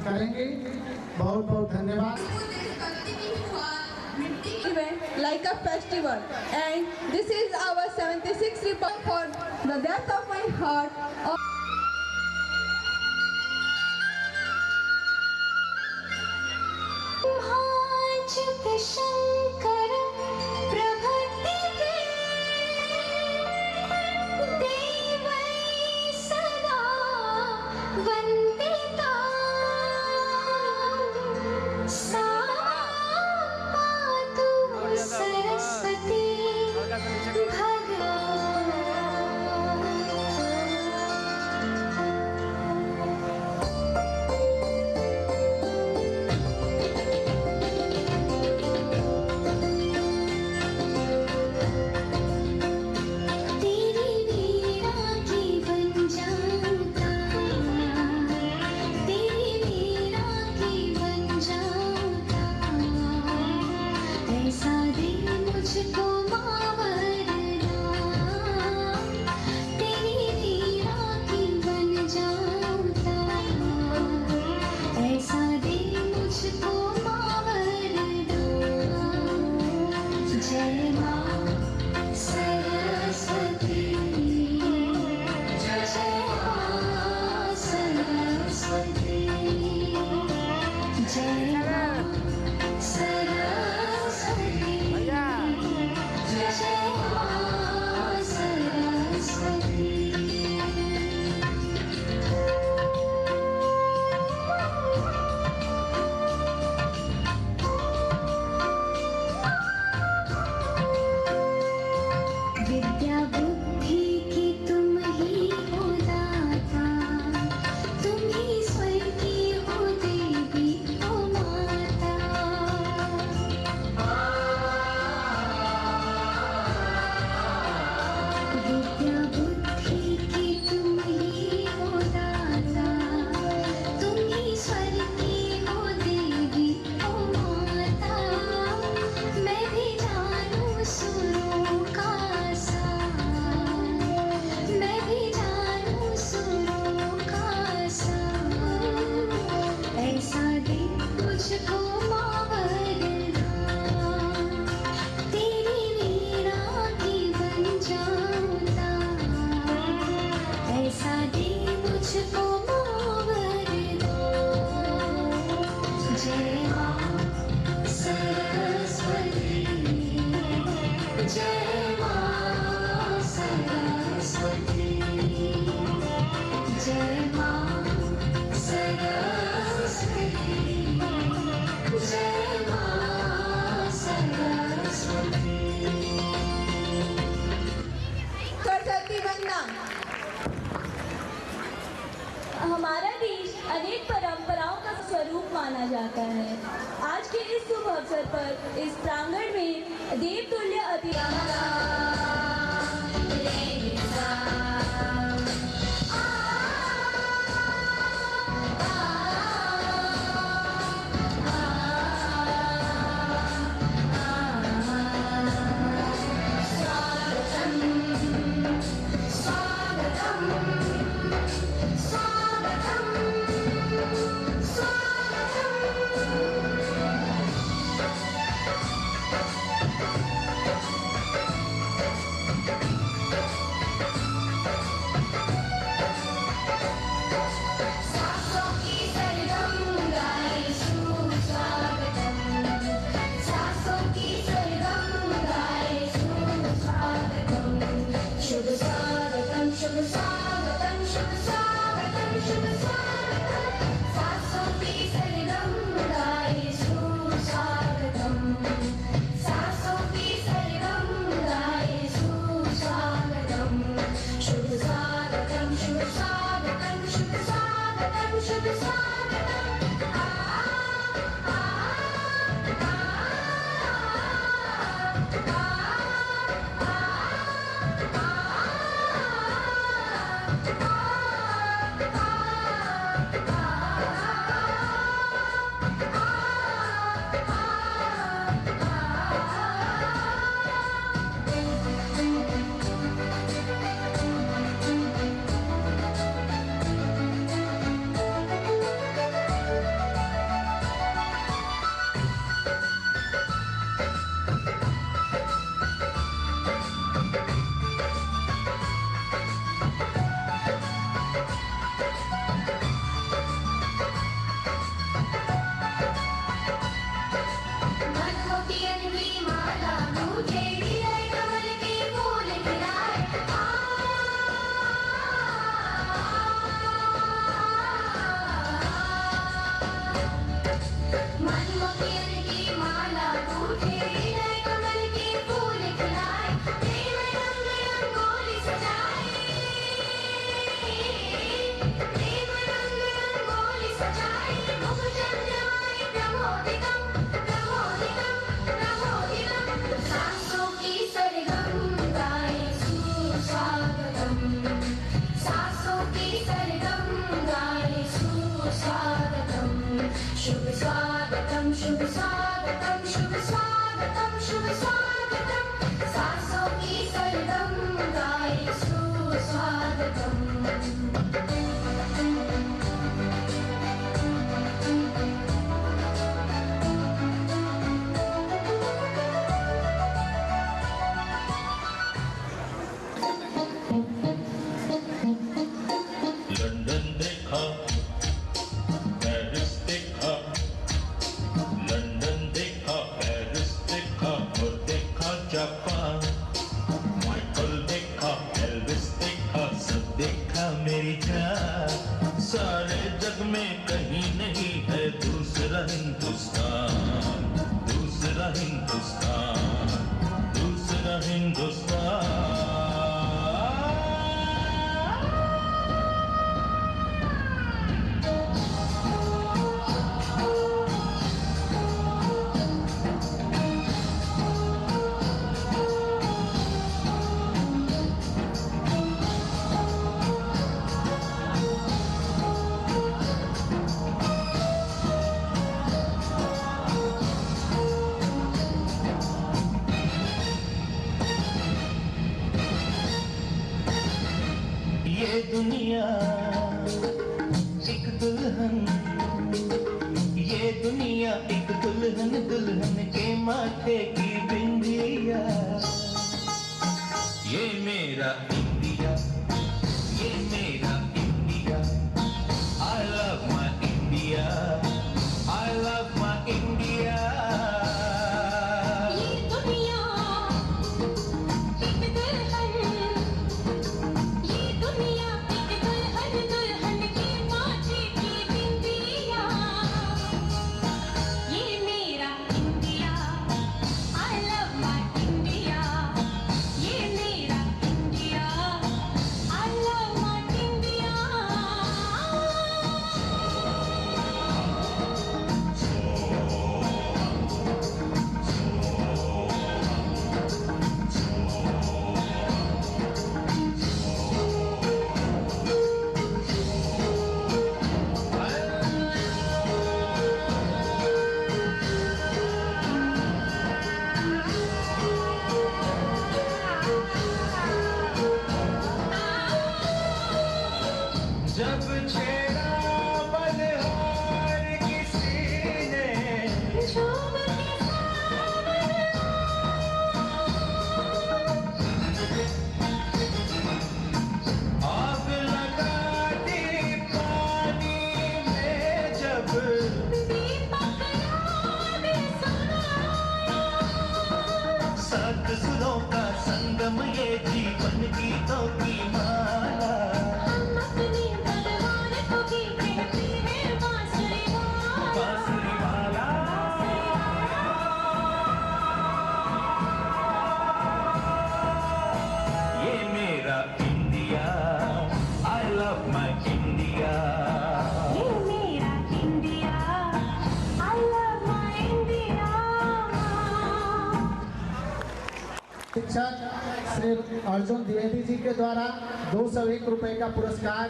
करेंगे। बहुत बहुत धन्यवाद। Like a festival, and this is our 76th report for the depth of my heart. Shankar प्रभति देवै सदा वंदिता सा पातु सरस्वती मुझको मावरना तेरी वीरा की बन जाऊंगा ऐसा दे मुझको मावरना जय माँ सरस्वती जय माँ सरस्वती जय माँ सरस्वती जय माँ सरस्वती। विद्या बुद्धि की तुम ही हो दाता, तुम ही स्वयं की हो देवी हो माता। विद्या बुद्धि की तुम ही हो दाता, तुम ही स्वर की हो देवी हो माता। मैं भी जानूं सुरों का सार, मैं भी जानूं सुरों का सार। ऐसा दे मुझको मावरना तेरी वीरा की बन जाऊंगा ऐसा दे मुझको मावरना जय माँ सरस्वती जय माँ सरस्वती जय माँ सरस्वती जय माँ सरस्वती। सरस्वती वंदना। हमारा देश अनेक परंपराओं का स्वरूप माना जाता है। आज के इस शुभ अवसर पर इस प्रांगण में देवतुल्य अतिथि चंद्राय प्रमोदितं प्रमोदितं प्रमोदितं सांसों की सरगम गाए सुस्वागतम सांसों की सरगम गाए सुस्वागतम शुभ स्वागतम शुभ स्वागतम शुभ स्वागतम शुभ स्वागतम सांसों की सरगम गाए सुस्वागतम लंदन देखा, पेरिस देखा, लंदन देखा, पेरिस देखा और देखा जापान। माइकल देखा, एल्विस देखा, सब देखा मेरी जान। सारे जग में कहीं नहीं है दूसरा हिंदुस्तान, दूसरा हिंदुस्तान, दूसरा हिंदुस्तान। ये दुनिया एक दुल्हन, ये दुनिया एक दुल्हन, दुल्हन के माथे की बिंदिया। ये मेरा इंडिया, ये मेरा India. I love my India, I love my India। ये दुनिया एक दुल्हन ये दुनिया एक दुल्हन दुल्हन के माथे की बिंदिया ये मेरा India I love my India ये मेरा India I love my India जब छेड़ा बलिहार किसी ने, झूम के सावन आग लगा दी पानी में जब, दीपक याद सुनाया सात सुरों का संगम ये जीवन गीतों की माला। हम अपनी तलवार को भी कहते हैं बांसुरी वाला बांसुरी वाला। ये मेरा India, I love my India। ये मेरा India I love my India शिक्षक श्री अर्जुन द्विवेदी जी के द्वारा 201 रुपए का पुरस्कार।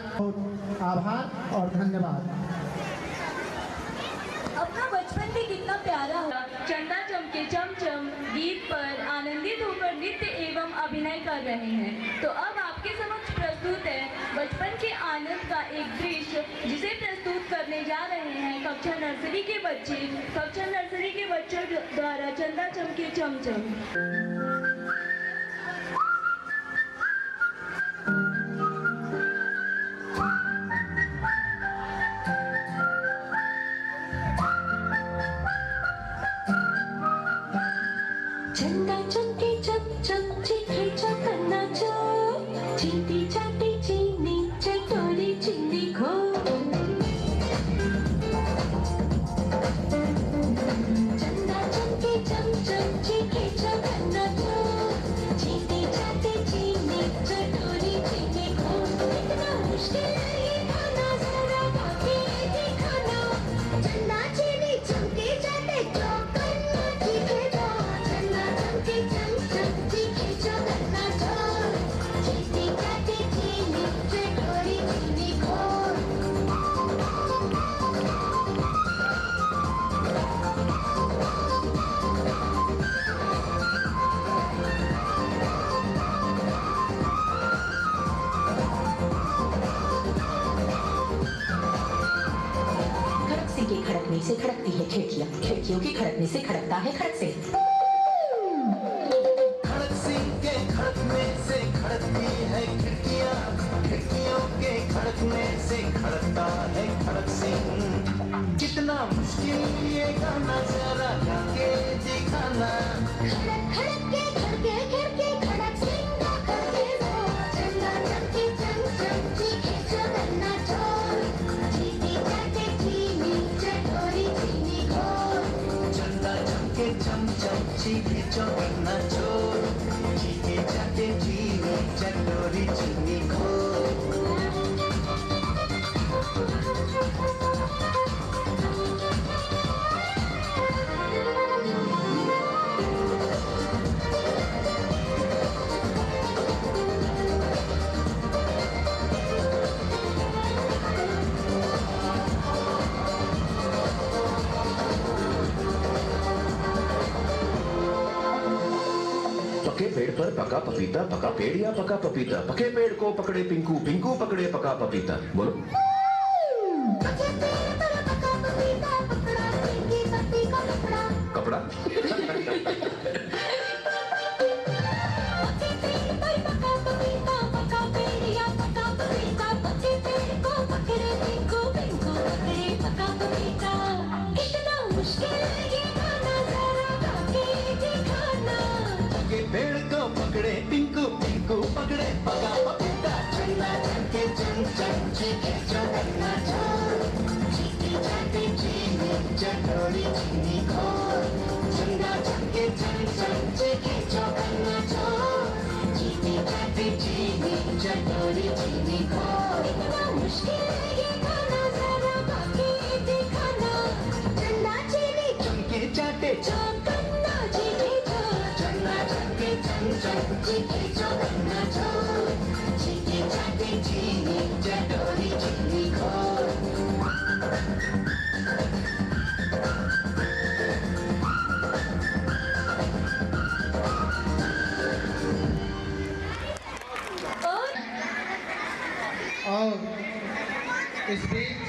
आभार और धन्यवाद। अपना बचपन भी कितना प्यारा हो। चंदा चमके चमचम गीत पर आनंदित होकर नृत्य एवं अभिनय कर रहे हैं। तो अब आपके समक्ष प्रस्तुत है बचपन के आनंद का एक दृश्य, जिसे प्रस्तुत करने जा रहे हैं कक्षा नर्सरी के बच्चे। कक्षा नर्सरी के बच्चों द्वारा चंदा चमके चमचम। चंदा चमके चम चम चीखे चकन्ना चो चींटी चाटी चीनी चटोरी चिंदी खो चंदा चमके चम चम चीखे चकन्ना चो मिक्सी के खड़कने से खड़कती है खिड़कियाँ, खिड़कियों के खड़कने से खड़कता है खड़क सिंह। खड़क सिंह के खड़कने से खड़कती है खिड़कियाँ, खिड़कियों के खड़कने से खड़कता है खड़क सिंह। कितना मुश्किल ये गाना जरा गा के दिखाना। खड़क खड़क के खड़के खिड़के खड़क सिंह का खड़के दो, चंदा चमके चम चमची खींचो गन्ना चोर, चीनी चाटे चीनी चटोरी चीनी घोर। चंदा चमके चम चमची खींचो गन्ना चोर, चीनी चाटे चीनी चटोरी चीनी घोर। पके पेड़ पर पका पपीता, पका पेड़ या पका पपीता, पके पेड़ को पकड़े पिंकू, पिंकू पकड़े पका पपीता। बोलो। पके पेड़ पर पका पपीता, पकड़ा पिंकी पत्ती का कपड़ा। कपड़ा। पके पेड़ पर पका पपीता, पका पेड़ या पका पपीता, पके पेड़ को पकड़े पिंकू, पिंकू पकड़े पका पपीता। कितना मुश्किल ये गाना जरा गा के दिखाना। पके पेड़ को पकड़े पिंकू, पिंकू पकड़े पका पपीता। चंदा चमके चम चमची खींचो गन्ना चोर, चीनी चाटे चीनी चटोरी चीनी घोर। चंदा चमके चम चमची खींचो गन्ना चोर, चीनी चाटे चीनी चटोरी चीनी घोर। कितना मुश्किल ये गाना जरा गा के दिखाना। चंदा चीनी चमके चाटे चम गन्ना चीनी चोर। चंदा चमके चम चमची खींचो गन्ना चोर, चीनी चाटे चीनी चटोरी चीनी घोर। और इस बीच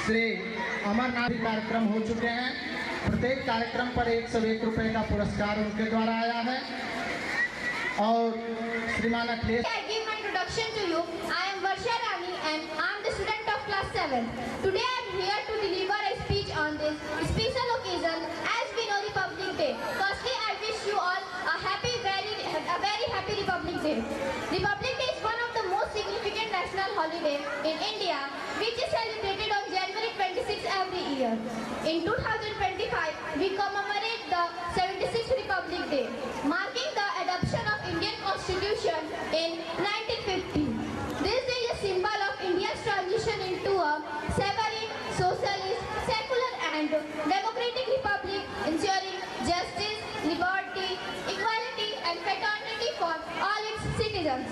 श्री अमरनाथ कार्यक्रम हो चुके हैं। प्रत्येक कार्यक्रम पर 101 रुपए का पुरस्कार उनके द्वारा आया है। और श्रीमान Akhilesh I give my introduction to you. I am Varsha Rani and I am the student of class 7. Today I am here to deliver a speech on this special occasion as we know Republic Day. Firstly, I wish you all a very happy Republic Day. Republic Day is one of the most significant national holiday in India, which is celebrated on January 26 every year. In 2025, we commemorate the 76th Republic Day, marking the adoption of Indian Constitution in 1950. This day is a symbol of India's transition into a sovereign, socialist, secular and democratic republic, ensuring justice, liberty, equality and fraternity for all its citizens.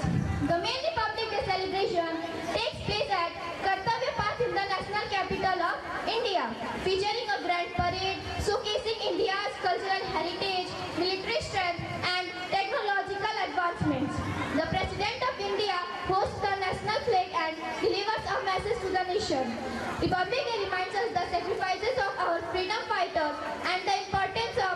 The main Republic Day celebration takes place at Kartavya Path in the national capital of India, featuring a grand parade showcasing India's cultural heritage, military strength and technological advancements. The President of India hosts the national flag and delivers a message to the nation. Republic Day reminds us the sacrifices of our freedom fighters and the importance of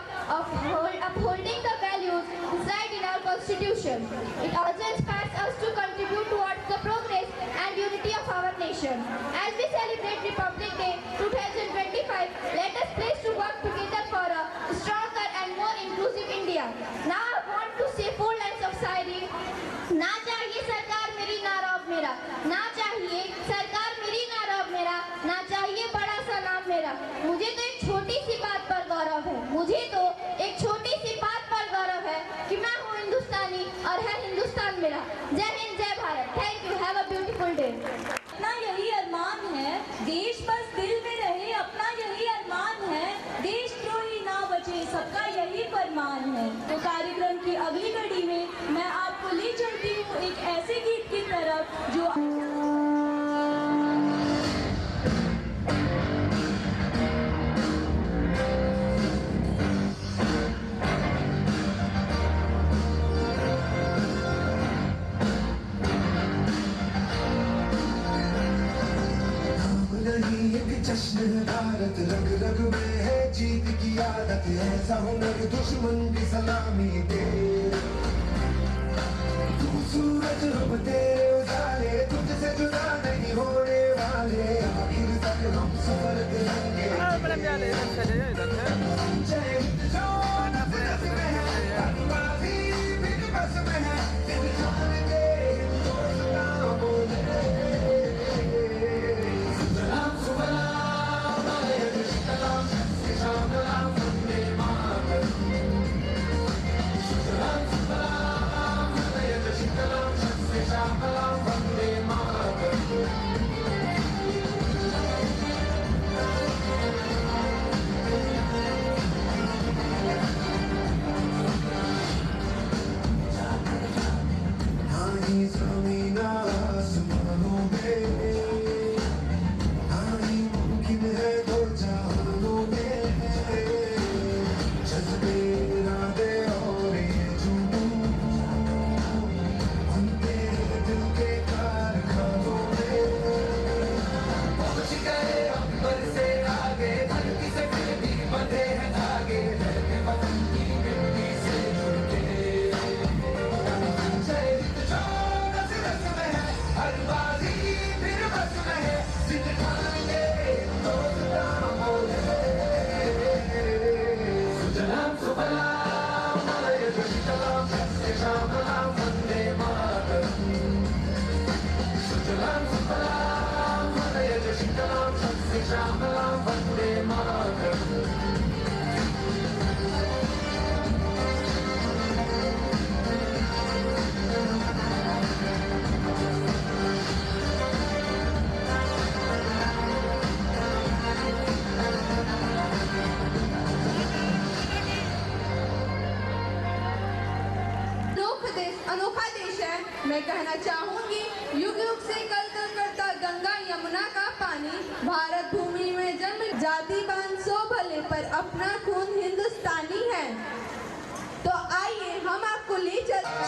upholding the values inside in our constitution. It also inspires us to contribute towards the progress and unity of our nation. As we celebrate Republic Day 2025, let us pledge to work together for a stronger and more inclusive India. Now I want to say 4 lines of शायरी। ना चाहिए सरकार मेरी ना रौब मेरा, ना चाहिए सरकार मेरी ना रौब मेरा, ना चाहिए बड़ा सा नाम मेरा। मुझे तो एक छोटी सी बात पर गौरव है, मुझे तो एक छोटी सी बात पर गौरव है कि मैं हूँ हिंदुस्तानी और है हिंदुस्तान मेरा। जय हिंद, जय Bharat. Thank you, have a beautiful day. ना यही अरमान है नहीं एक जश्न है भारत, रग रग में है जीत की आदत, ऐसा हुनर दुश्मन की सलामी दे। तू सूरज हम तेरे उजाले, तुझसे जुदा नहीं होने वाले, आखिर तक हम सफर करेंगे। जय हिंद जो नफरत में है, बदमाशी बिन बस में है, दिल जान के हिंदुस्तान बोले। सलाम सलाम सलाम सलाम वंदे मातरम। सलाम सलाम सलाम वंदे मातरम। नहीं ज़मीन आसमानों में, नहीं मुमकिन है दो जहानों में, जज्बे इरादे और ये जुनून, हम तेरे दिल के कारखानों में। पहुंच गए अंबर से आगे, धरती से फिर भी बंधे हैं धागे, रहते वतन की मिट्टी से जुड़ के। जय हिंद जो रस रस में है, हर बाजी फिर बस में है, जिद ठानेंगे हिंदुस्तान बोले। सुजलाम सुफलाम मलयज शीतलाम सत्य श्यामलाम वंदे मातरम। सुजलाम सुफलाम मलयज शीतलाम सत्य श्यामलाम वंदे मातरम। अनोखा देश है। मैं कहना चाहूंगी, युग युग से कल कल करता गंगा यमुना का पानी, भारत भूमि में जन्म जाति बान सो भले, पर अपना खून हिंदुस्तानी है। तो आइए हम आपको ले चलते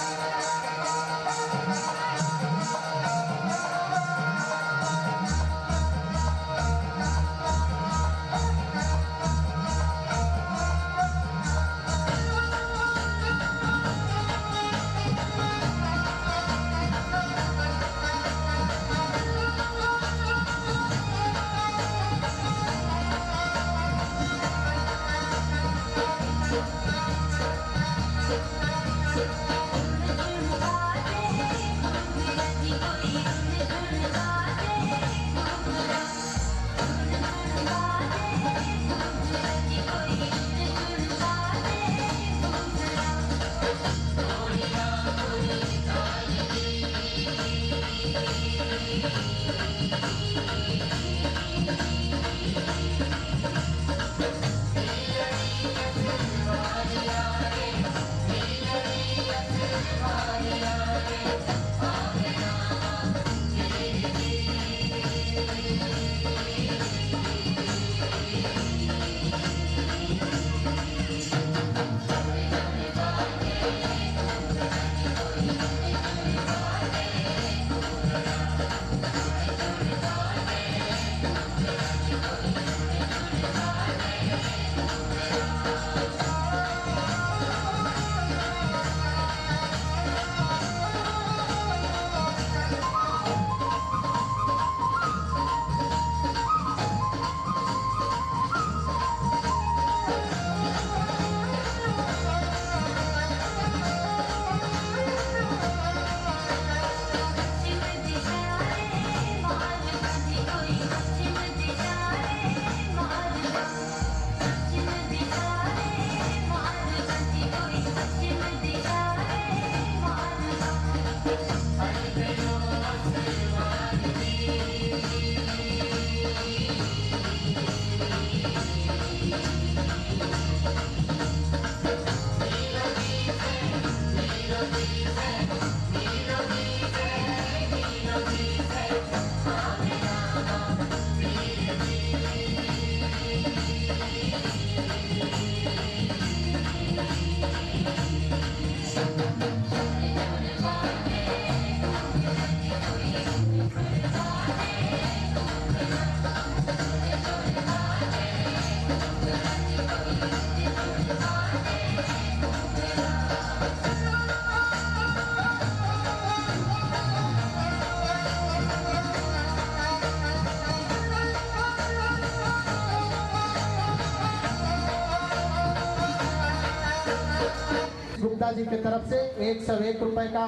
गुप्ता जी की तरफ से 101 रुपए का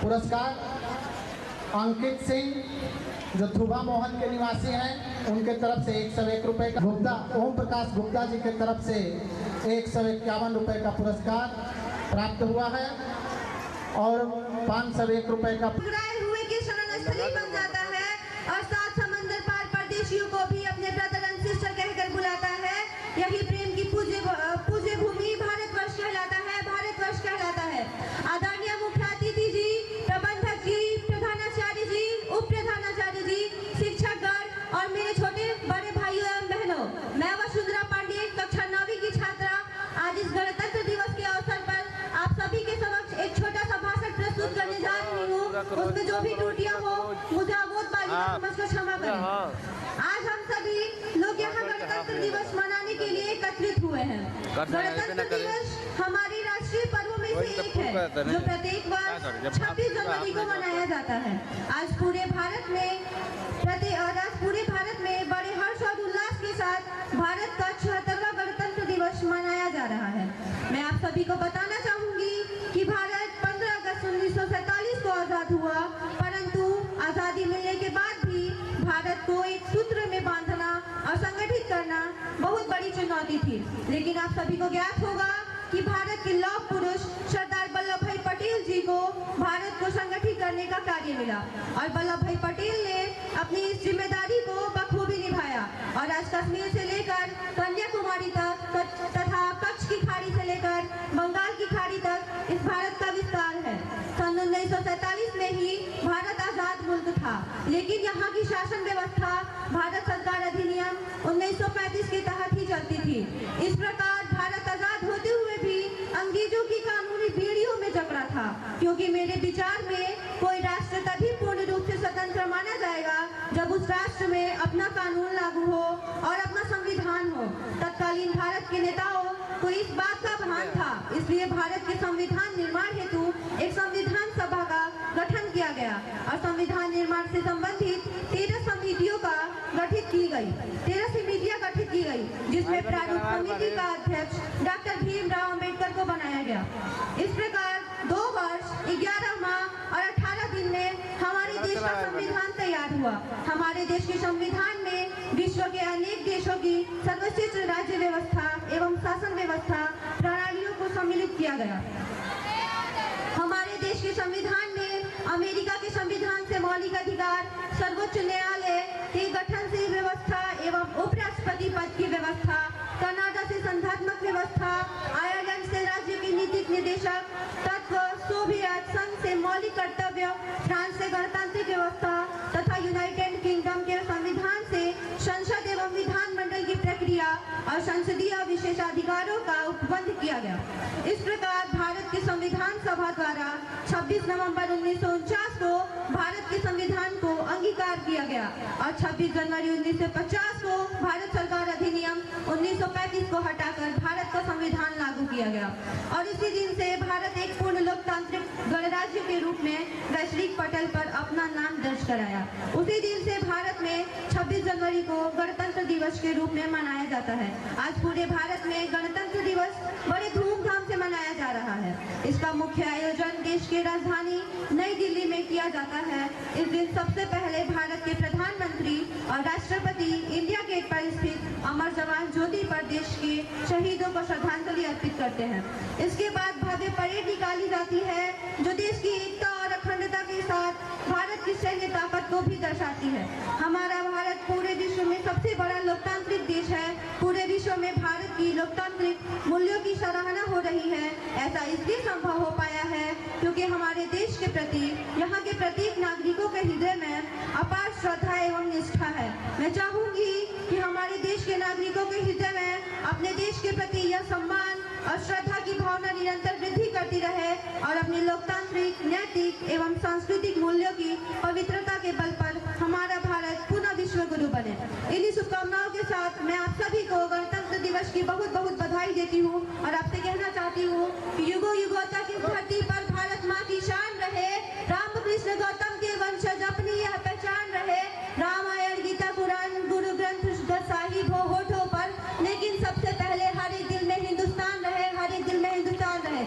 पुरस्कार, अंकित सिंह जो थुबा मोहन के निवासी हैं उनके तरफ से 101 रुपए का, गुप्ता ओम प्रकाश गुप्ता जी की तरफ से 151 रुपए का पुरस्कार प्राप्त हुआ है और 501 रुपए का ठुकराए हुए की शरणस्थली बन जाता है और सात समंदर पार परदेशियों को भी अपने ब्रदर एंड सिस्टर कहकर बुलाता है। यही प्रेम की पूज्य भूमि भारतवर्ष कहलाता है, भारतवर्ष कहलाता है। आदरणीय मुख्य अतिथि जी, प्रबंधक जी, प्रधानाचार्य जी, उप प्रधानाचार्य जी, शिक्षकगण और मेरे छोटे बड़े भाइयों एवं बहनों, मैं वसुंधरा पांडे कक्षा 9वीं की छात्रा आज इस गणतंत्र दिवस के अवसर पर आप सभी के समक्ष एक छोटा सा भाषण प्रस्तुत करने जा रही हूँ। उसमें जो भी त्रुटियां हो मुझे अबोध बालिका समझकर क्षमा करें। आज हम सभी लोग यहाँ गणतंत्र दिवस मनाने के लिए एकत्रित हुए हैं। गणतंत्र दिवस हमारी राष्ट्रीय पर्वों में से एक है जो प्रत्येक वर्ष 26 जनवरी को मनाया जाता है। आज पूरे भारत में बड़े हर्ष और उल्लास के साथ भारत का 76वां गणतंत्र दिवस मनाया जा रहा है। मैं आप सभी को बताना चाहूंगी कि भारत 15 अगस्त 1947 को आजाद हुआ, परंतु आजादी मिलने के बाद भी भारत को एक सूत्र में बांधना और संगठित करना बहुत बड़ी चुनौती थी। लेकिन आप सभी को ज्ञात होगा कि भारत के लौह पुरुष सरदार वल्लभ भाई पटेल जी को भारत को संगठित करने का कार्य मिला और वल्लभ भाई पटेल ने अपनी इस जिम्मेदारी को बखूबी निभाया और आज कश्मीर से लेकर कन्याकुमारी तक तथा कच्छ की खाड़ी से लेकर बंगाल की खाड़ी तक इस भारत का विस्तार है। सन 1947 में ही भारत आजाद मुल्क था, लेकिन यहाँ की शासन व्यवस्था भारत सरकार अधिनियम 1935 के तहत ही चलती थी। इस प्रकार भारत आजाद होते हुए भी अंग्रेजों की कानूनी बेड़ियों में जकड़ा था, क्योंकि मेरे विचार में कोई राष्ट्र तभी पूर्ण रूप से स्वतंत्र माना जाएगा जब उस राष्ट्र में अपना कानून लागू हो और अपना संविधान हो। तत्कालीन भारत के नेताओं को इस बात का भान था, इसलिए भारत के संविधान निर्माण हेतु एक संविधान सभा का गठन किया गया और संविधान निर्माण से संबंधित 13 समितियों का गठित की गई 13 समितियां गठित की गई, जिसमें प्रारूप समिति का अध्यक्ष डॉक्टर भीमराव अंबेडकर को बनाया गया। इस प्रकार 2 वर्ष 11 माह और 18 दिन में हमारे देश का संविधान तैयार हुआ। हमारे देश के संविधान में विश्व के अनेक देशों की सर्वश्रेष्ठ राज्य व्यवस्था एवं शासन व्यवस्था प्रणालियों को सम्मिलित किया गया। हमारे देश के संविधान में अमेरिका के संविधान से मौलिक अधिकार, सर्वोच्च न्यायालय के गठन से व्यवस्था एवं उपराष्ट्रपति पद की व्यवस्था, कनाडा से संघात्मक व्यवस्था, आयरलैंड से राज्य के नीतिक निदेशक तत्व, सोवियत संघ से मौलिक कर्तव्य, फ्रांस से गणतांत्रिक व्यवस्था तथा यूनाइटेड किंगडम के संविधान से संसद एवं विधानमंडल की प्रक्रिया और संसदीय विशेषाधिकारों का उपबंध किया गया। इस प्रकार भारत के संविधान सभा द्वारा 26 नवंबर 1949 को भारत के संविधान को अंगीकार किया गया और 26 जनवरी 1950 को भारत सरकार अधिनियम 1935 को हटाकर भारत का संविधान लागू किया गया और इसी दिन से भारत एक पूर्ण लोकतांत्रिक गणराज्य के रूप में वैश्विक पटल पर अपना नाम दर्ज कराया। उसी दिन से भारत में 26 जनवरी को गणतंत्र दिवस के रूप में मनाया जाता है। आज पूरे भारत में गणतंत्र दिवस बड़े धूमधाम से मनाया जा रहा है। इसका मुख्य आयोजन देश की राजधानी नई दिल्ली में किया जाता है। इस दिन सबसे पहले भारत के प्रधानमंत्री और राष्ट्रपति इंडिया गेट पर स्थित अमर जवान ज्योति पर देश के शहीदों को श्रद्धांजलि अर्पित करते हैं। इसके बाद भव्य परेड निकाली जाती है जो देश की एकता और अखंडता के साथ भारत की सैन्य ताकत को भी दर्शाती है। हमारा भारत पूरे विश्व में सबसे बड़ा लोकतांत्रिक देश है। पूरे विश्व में भारत की लोकतांत्रिक मूल्यों की सराहना हो रही है। ऐसा इसलिए संभव हो पाया है क्योंकि हमारे देश के प्रति यहाँ के प्रत्येक नागरिकों के हृदय में अपार श्रद्धा एवं निष्ठा है। मैं चाहूंगी कि हमारे देश के नागरिकों के हृदय में अपने देश के प्रति यह सम्मान और श्रद्धा की भावना निरंतर वृद्धि करती रहे और अपने लोकतांत्रिक, नैतिक एवं सांस्कृतिक मूल्यों की पवित्रता के बल पर हमारा भारत पुनः विश्व गुरु बने। इन्हीं शुभकामनाओं के साथ मैं आप सभी को गणतंत्र दिवस की बहुत बहुत बधाई देती हूँ और आपसे कहना चाहती हूँ कि युगों युगों तक इस धरती पर भारत माँ की शान रहे। रामकृष्ण गौतम के वंशज अपनी यह पहचान रहे। रामायण, गीता, कुरान, गुरु ग्रंथ साहिब हो होठों पर, लेकिन सबसे पहले हर एक दिल में हिंदुस्तान रहे, हर एक दिल में हिंदुस्तान रहे।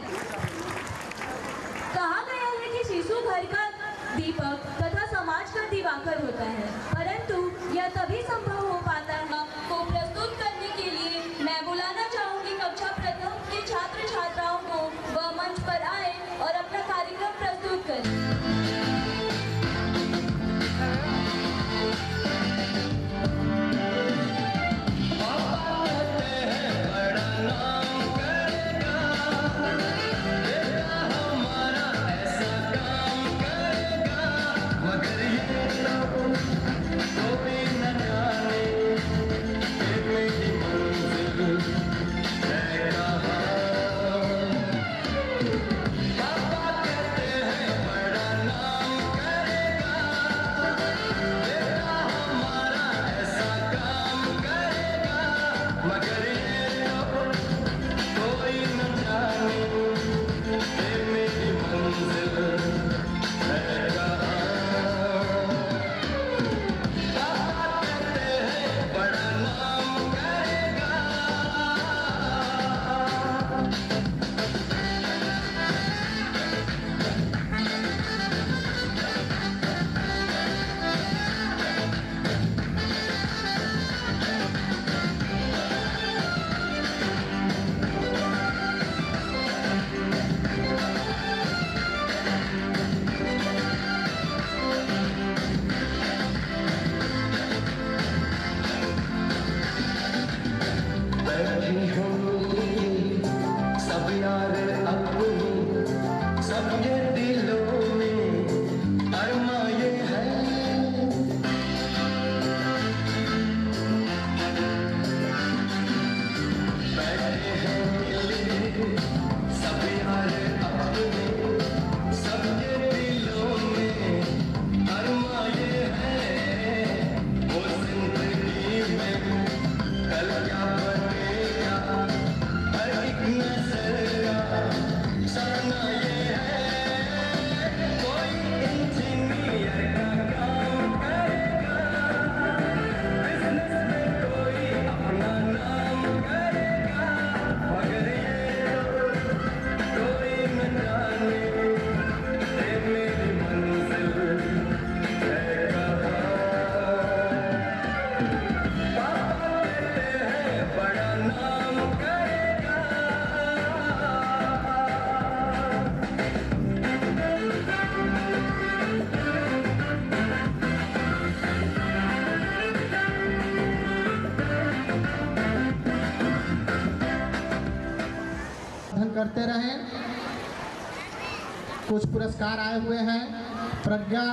करते रहें। कुछ पुरस्कार आए हुए हैं प्रज्ञा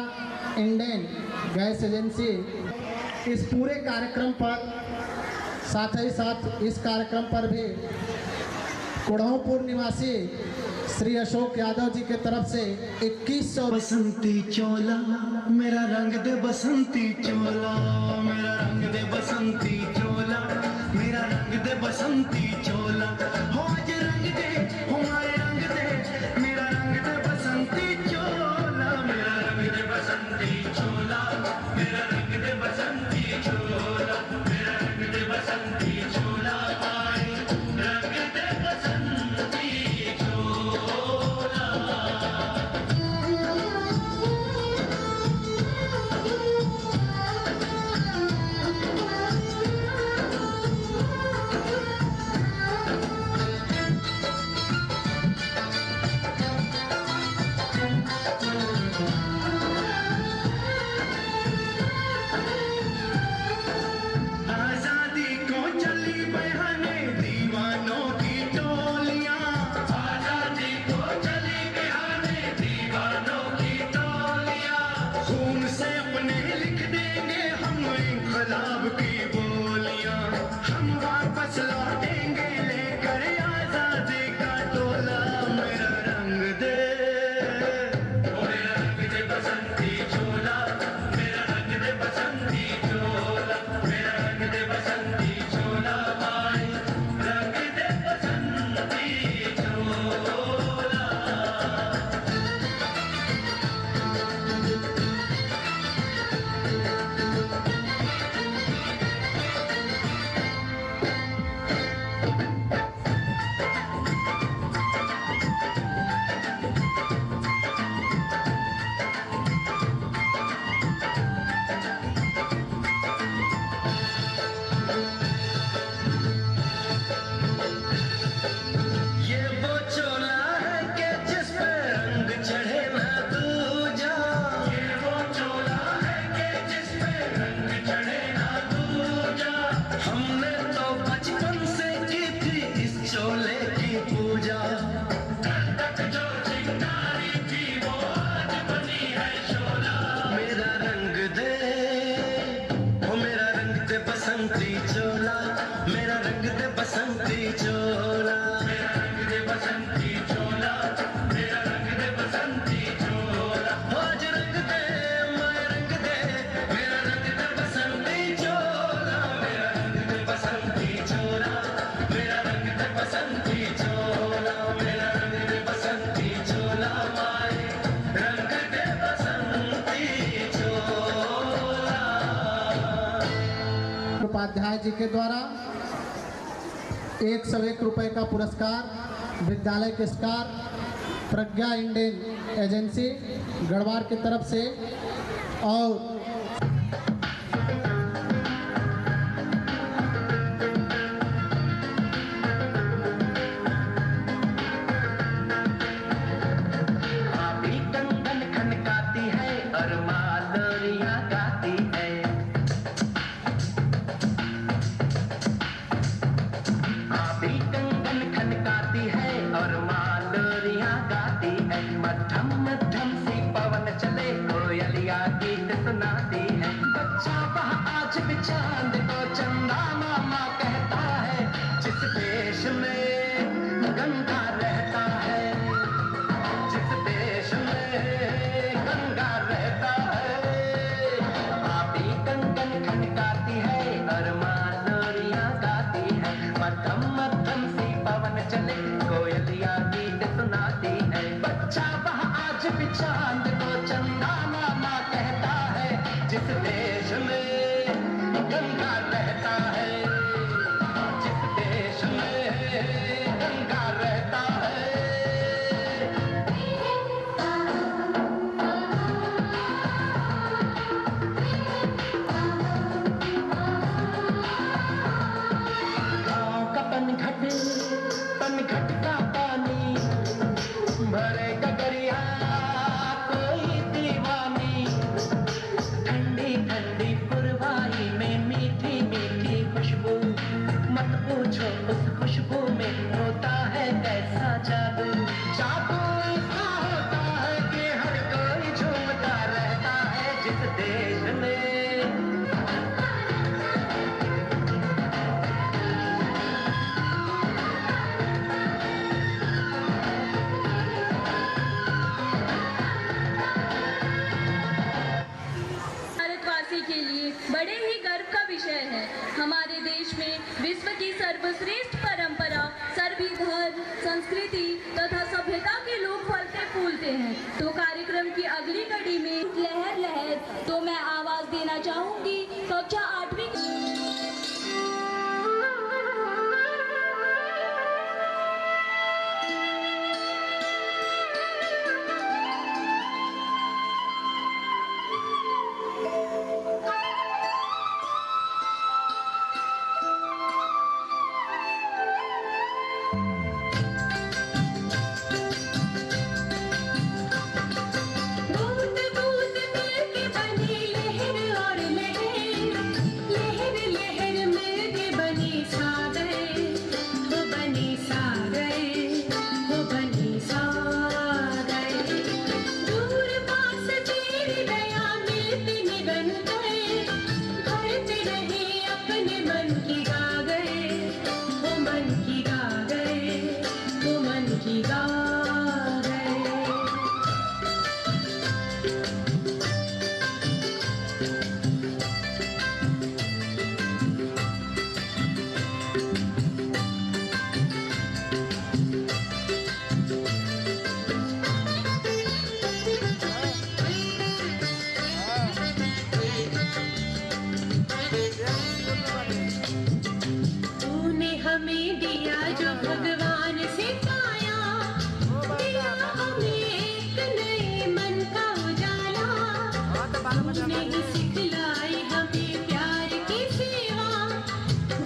इंडेन गैस एजेंसी। इस पूरे कार्यक्रम पर साथ ही साथ इस कार्यक्रम पर भी कुढ़ौपुर निवासी श्री अशोक यादव जी के तरफ से 2100 बसंती चोला मेरा रंग दे बसंती चोला, मेरा रंग दे बसंती चोला, मेरा रंग दे बसंती चोला, हो आज रंग दे हमारे रंग दे, मेरा रंग दे बसंती चोला, मेरा रंग दे बसंती चोला, मेरा रंग दे बसंती चोला, मेरा रंग दे बसंती चोला, आए रंग दे बसंती चोला। आजादी को चली बहाने दीवानों की टोलियां, आजादी को चली बहाने दीवानों की टोलियां, खून से अपने लिख देंगे हम इनकलाब की बोलियां, हम वापस लौटेंगे लेकर आजादी का टोला, मेरा रंग दे बसंती चोला, मेरा रंग दे बसंती चोला, मेरा रंग दे बसंती चोला, भाई रंग दे बसंती चोला। ये वो चोला है कि जिस पे रंग चढ़े ना दूजा, ये वो चोला है कि जिस पे रंग चढ़े ना दूजा, हमने तो बचपन से की थी इस चोले की पूजा, कल तक जो चिंगारी थी वो आज बनी है शोला, मेरा रंग दे ओ मेरा रंग दे बसंती चोला, मेरा रंग दे बसंती चोला, मेरा रंग दे बसंती चोला, मेरा रंग दे बसंती चोला, आज रंग दे मैं रंग दे, मेरा रंग दे बसंती चोला, मेरा रंग दे बसंती चोला, मेरा रंग दे बसंती चोला, मेरा रंग दे बसंती चोला, माए रंग दे बसंती चोला। उपाध्याय जी के द्वारा 101 रुपए का पुरस्कार विद्यालय पुरस्कार प्रज्ञा इंडेन एजेंसी गढ़वाल की तरफ से। और अभी कंगन खनकाती है और मालोरियां गाती है, अभी कंगन खनकाती है और मालोरियां गाती है, मध्यम मध्यम सी पवन चले कोयलिया गीत सुनाती है, बच्चा वहाँ आज भी चांद को चंदा मामा कहता है, जिस देश में गंगा रहता है, जिस देश में गंगा रहता है, आपी कंगन खनकाती है और मालोरियां गाती है, मध्यम मध्यम सी पवन चले कोयलिया गीत सुनाती है, बच्चा वहाँ आज भी चांद को चंदा मामा कहता है, जिस देश में गंगा मत पूछो उस खुशबू में होता है कैसा जादू। जादू ऐसा होता है कि हर कोई झूमता रहता है जिस देश में। भारतवासी के लिए बड़े ही गर्व का विषय है। हमारे देश में विश्व की सर्वश्रेष्ठ परंपरा, सभी धर्म, संस्कृति तथा सभ्यता के लोग फलते फूलते हैं। तो कार्यक्रम की अगली कड़ी में लहर लहर तो मैं आवाज देना चाहूंगी कक्षा 8वीं बूंद बूंद मिलके बनी लहर और लहर, लहर लहर मिलके बनी सागर, वो बनी सागर, वो बनी सागर। दूर पास तेरी दया मिलती निरंतर, भरते रहे अपने मन की गागर, वो मन की गागर, वो मन की गागर। तूने हमें दिया जो भगवान से पाया, दिया हमें एक नए मन का उजाला। तूने ही सिखलाई हमें प्यार की सेवा,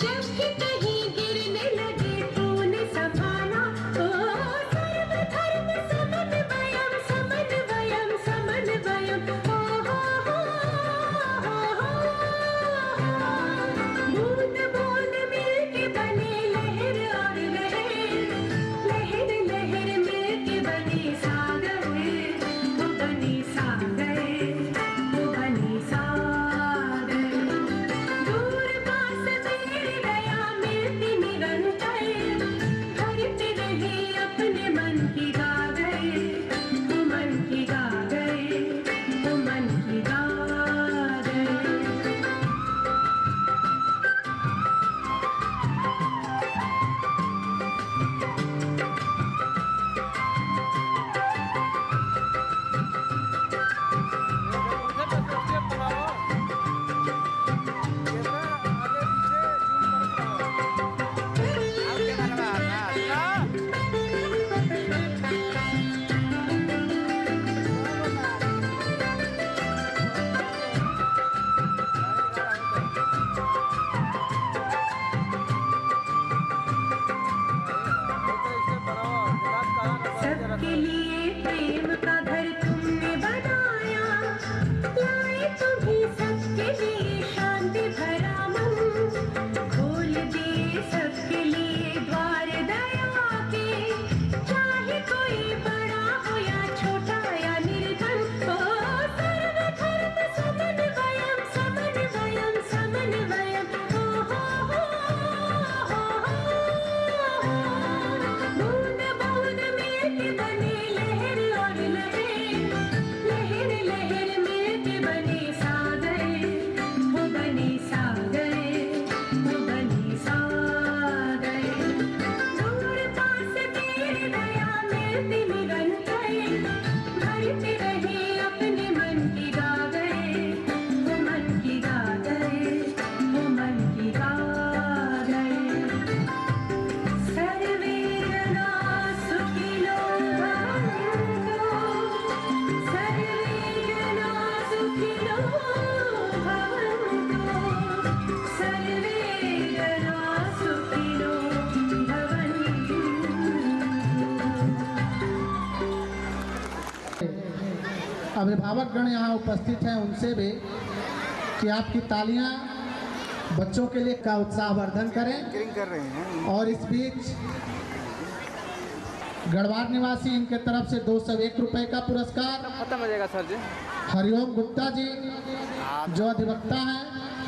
जब भी कहीं गिरने लगे तूने संभाला। ओ सर्व धर्म समन्वयम, समन्वयम, समन्वयम। ओ हो बूंद बूंद मिलके बनी लहर और लहर, लहर लहर मिलके बनी सागर, वो बनी सागर, वो बनी सागर। दूर पास तेरी दया मिलती निरंतर, भरते रहे अपने मन की गागर, वो मन की गागर, वो मन की गागर। सबके लिए प्रेम का घर तुमने बनाया, लाए तुम्ही सबके लिए शांति भरा मन। खोल दिए सबके लिए द्वार दया के, चाहे कोई बड़ा हो या छोटा या निर्धन। ओ सर्व धर्म समन्वयम, समन्वयम, समन्वयम। ओ हो बूंद बूंद मिलके बनी लहर और लहर, लहर लहर मिलके बनी सागर, वो बनी सागर, वो बनी सागर। दूर पास तेरी दया मिलती निरंतर, भरते रहे अपने मन की गागर, वो मन की गागर, वो मन की गागर। सर्वे जना सुखिनो भवन्तु, सर्वे जना सुखिनो भवन्तु, सर्वे जना सुखिनो भवन्तु। अभिभावक गण यहाँ उपस्थित हैं, उनसे भी कि आपकी तालियां बच्चों के लिए का उत्साहवर्धन करें। कर रहे हैं। और इस बीच गढ़वाल निवासी इनके तरफ से 201 रुपए का पुरस्कार खत्म हो जाएगा सर जी। हरिओम गुप्ता जी जो अधिवक्ता हैं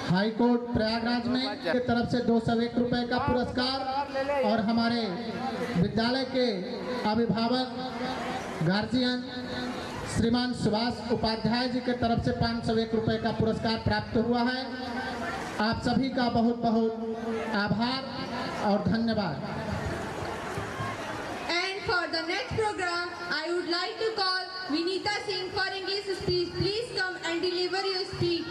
हाई कोर्ट प्रयागराज में के तरफ से 201 रुपए का पुरस्कार और हमारे विद्यालय के अभिभावक गार्जियन श्रीमान सुभाष उपाध्याय जी के तरफ से 501 रुपए का पुरस्कार प्राप्त हुआ है। आप सभी का बहुत बहुत आभार और धन्यवाद। And for the next program, I would like to call Vinita Singh for English speech. Please come and deliver your speech.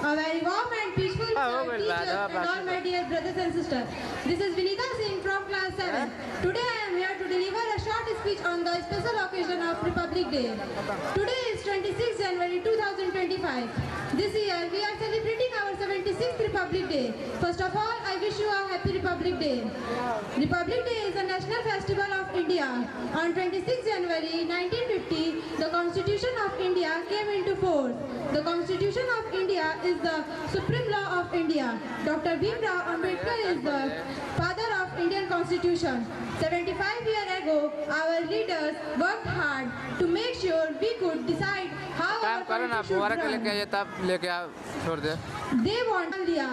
A very warm and peaceful teachers and all my dear brothers and sisters. This is Vinita Singh from class 7. Today I am here to deliver a short speech on the special occasion of Republic Day. Today is 26 January 2025. This year we are celebrating our 76th Republic Day. First of all, I wish you a happy Republic Day. Republic Day is a national festival of India. On 26 January 1950, the Constitution of India came into force. The Constitution of India is the supreme law of India. Dr. Bhimrao Ambedkar is the father of Indian Constitution. 75 years ago, our leaders worked hard to make sure we could decide how our country should run. तब लेके आ छोड़ दे। They want लिया,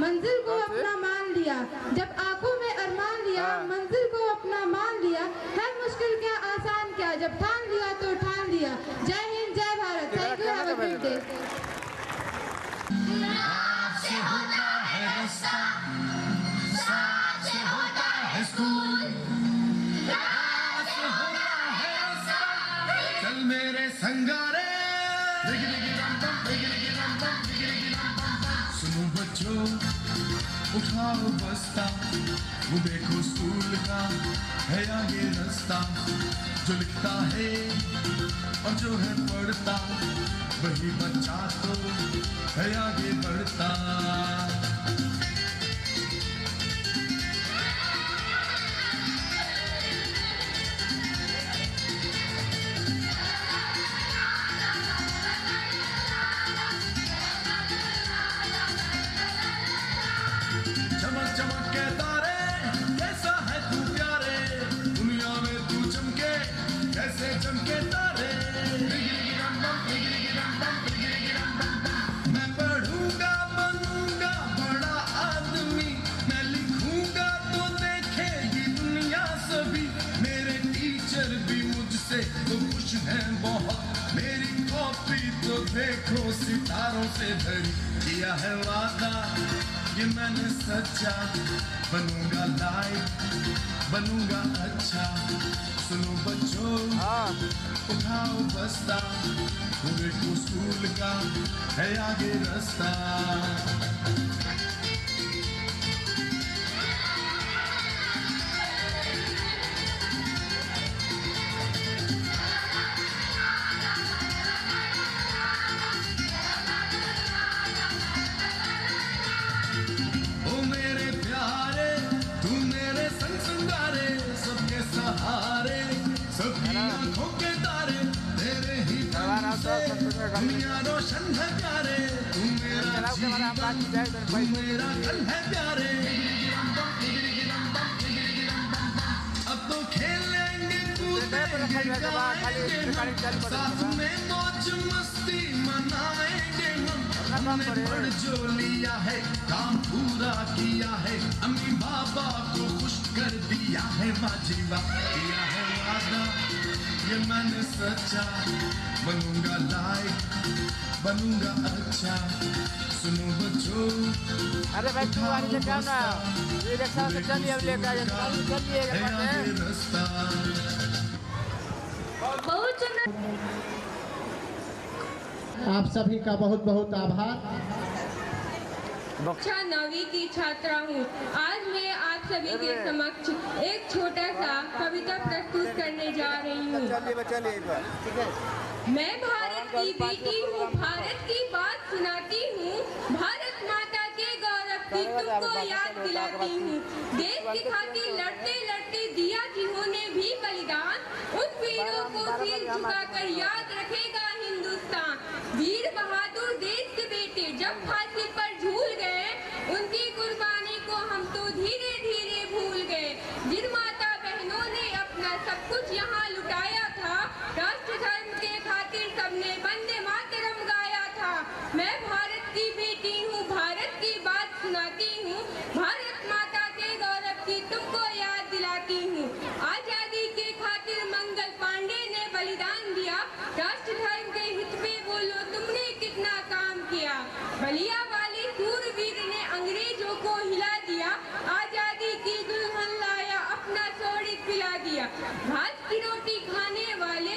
मंजिल को अपना मान लिया, जब आंखों में अरमान लिया, मंजिल को अपना मान लिया, हर मुश्किल क्या आसान क्या, जब ठान लिया तो ठान लिया। जय हिंद, जय Bharat. Thank you, have a great day. चल मेरे संगारे सुनो बच्चों उठाओ बस्ता वो देखो स्कूल का है आगे रास्ता जो लिखता है और जो है पढ़ता वही बच्चा तो है आगे बढ़ता। चमक चमक के तारे कैसा है तू प्यारे दुनिया में तू चमके कैसे चमके तारे। मैं पढ़ूंगा बनूंगा बड़ा आदमी मैं लिखूंगा तो देखेगी दुनिया सभी। मेरे टीचर भी मुझसे तो खुश हैं बहुत मेरी कॉपी तो देखो सितारों से भरी। किया है वादा ये मैंने सच्चा बनूंगा लाइक बनूंगा अच्छा। सुनो बच्चों उठाओ बस्ता पूरे को स्कूल का है आगे रास्ता। दुनिया रोशन है प्यारे तू मेरा जीवन तू मेरा कल है प्यारे। अब तो खेलेंगे कूदेंगे गाएंगे साथ में मौज मस्ती मनाएंगे हमने पढ़ जो लिया है काम पूरा किया है अम्मी बाबा को खुश कर दिया है माँ जीवा किया है वादा ये मैंने सच्चा बनूंगा लाइक बनूंगा अच्छा। सुनो बच्चों अरे भाई तू आने से क्या ना ये रिक्शा से चलिए अब लेकर चलिए रास्ता। बहुत सुंदर। आप सभी का बहुत बहुत आभार। कक्षा 9वीं की छात्रा हूँ। आज मैं आप सभी के समक्ष एक छोटा सा कविता प्रस्तुत करने जा रही हूँ। मैं भारत की बेटी हूँ, भारत की बात सुनाती हूँ, भारत माता के गौरव कि तुमको याद दिलाती हूँ। देश की खातिर लड़ते लड़ते दिया जिन्होंने भी बलिदान, उन वीरों को सिर झुकाकर याद रखेगा हिंदुस्तान। वीर बहादुर देश के बेटे जब फांसी पर झूल गए, उनकी कुर्बानी को हम तो धीरे धीरे भूल गए। जिन माता बहनों ने अपना सब कुछ यहाँ लुटाया था, राष्ट्र धर्म के खातिर सबने वंदे मातरम गाया था। मैं भारत की बेटी हूँ, भारत की बात सुनाती हूँ, भारत माता के गौरव की तुमको याद दिलाती हूँ। आजादी के खातिर मंगल पांडे ने बलिदान दिया, राष्ट्र धर्म के हित में बोलो तुमने कितना काम किया। बलिया वाली सूरवीर ने अंग्रेजों को हिला दिया, आजादी की दुल्हन लाया, अपना सोड़ी पिला दिया। घास की रोटी खाने वाले,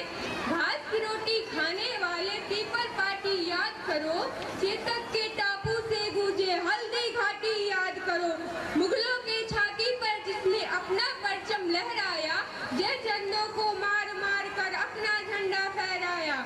घास की रोटी खाने वाले पीपल पार्टी याद करो, चेतक के टापू से गूंजे हल्दी घाटी याद करो। मुगलों के छाती पर जिसने अपना परचम लहराया, जय झंडों को मार मार कर अपना झंडा फहराया।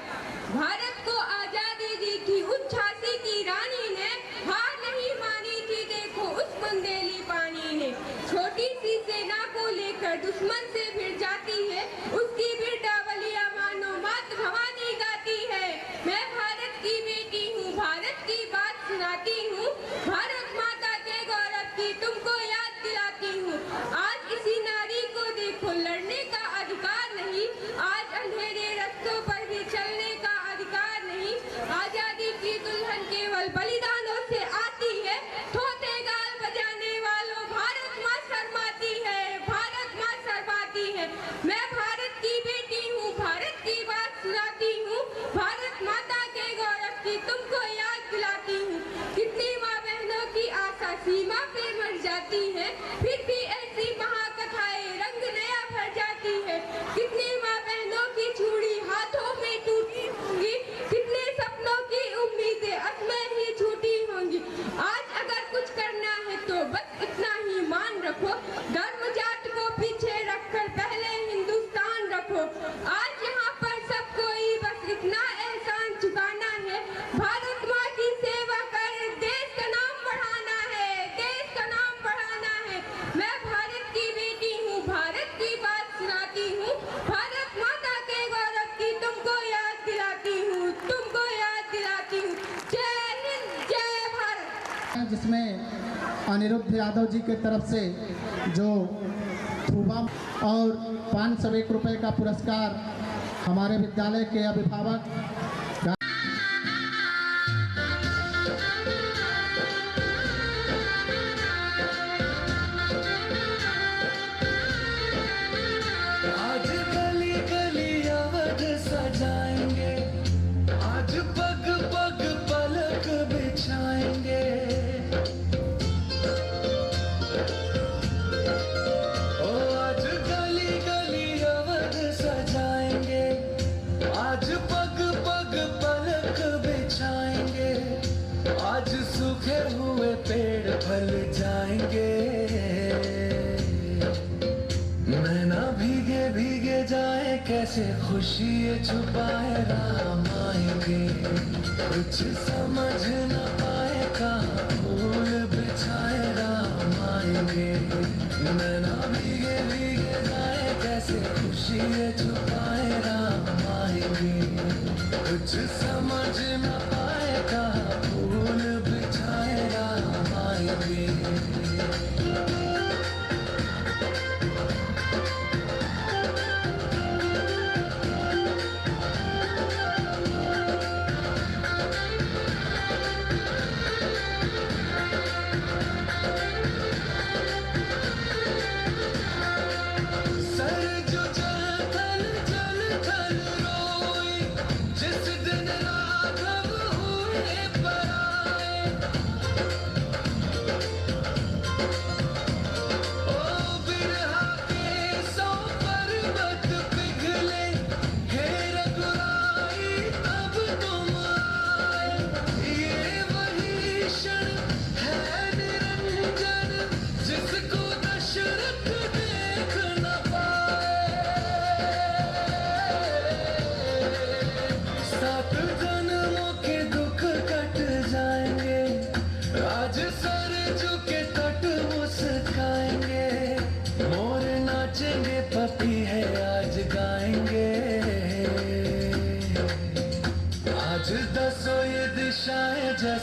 भारत को आजादी दी थी उस झांसी की रानी ने, हार नहीं मानी थी देखो उस बुंदेली पानी ने। छोटी सी सेना को लेकर दुश्मन से भिड़ जाती है, उसकी बिरदावलियां मानो मात भवानी गाती है। मैं भारत की बेटी हूँ, भारत की बात सुनाती हूँ, भारत माता के गौरव की तुमको याद दिलाती हूँ। आज इसी नारी को देखो लड़ने का अधिकार नहीं, आज अंधेरे रस्तों पर भी चलने का अधिकार नहीं। आजादी की दुल्हन केवल बलिदानों से आती है, थोथे गाल बजाने वालों भारत माँ शर्माती है, भारत माँ शर्माती है। मैं भारत की बेटी हूँ, भारत की बात सुनाती हूँ, भारत माता के गौरव की तुमको याद दिलाती हूँ। कितनी माँ बहनों की आशा सीमा पे मर जाती है, फिर भी ऐसी महाकथाएं रंग नया भर जाती है। कितनी माँ बहनों की चूड़ी हाथों में टूटी होंगी, कितने सपनों की उम्मीदें असमय ही छूटी होंगी। आज अगर कुछ करना है तो बस इतना ही मान रखो, धर्म जात को पीछे रखकर पहले हिंदुस्तान रखो। आज यहाँ पर सब कोई बस इतना एहसान चुकाना है, भारत माँ की सेवा कर देश का नाम बढ़ाना है, देश का नाम बढ़ाना है। मैं भारत की बेटी हूँ, भारत की बात सुनाती हूँ, भारत माता के गौरव की तुमको याद दिलाती हूँ, तुमको याद दिलाती हूँ। जय हिंद, जय भारत। जिसमें अनिरुद्ध यादव जी के तरफ से जो थूबा और 501 रुपए का पुरस्कार हमारे विद्यालय के अभिभावक आज गली गली अवध सजाएंगे, आज पग पग पलक बिछाएंगे। ओ आज गली गली अवध सजाएंगे, आज पग पग पलक बिछाएंगे। आज सूखे हुए पेड़ फल जाएंगे, नैना भीगे भीगे जाए कैसे खुशी ये छुपाए राम आएंगे। कुछ समझ न पाए कहाँ फूल बिछाए राम आएंगे। नैना भीगे भीगे जाए कैसे खुशी ये छुपाए राम आएंगे। कुछ समझ न पाए कहाँ फूल बिछाए राम आएंगे। सर जो जल थल रोई, जिस दिन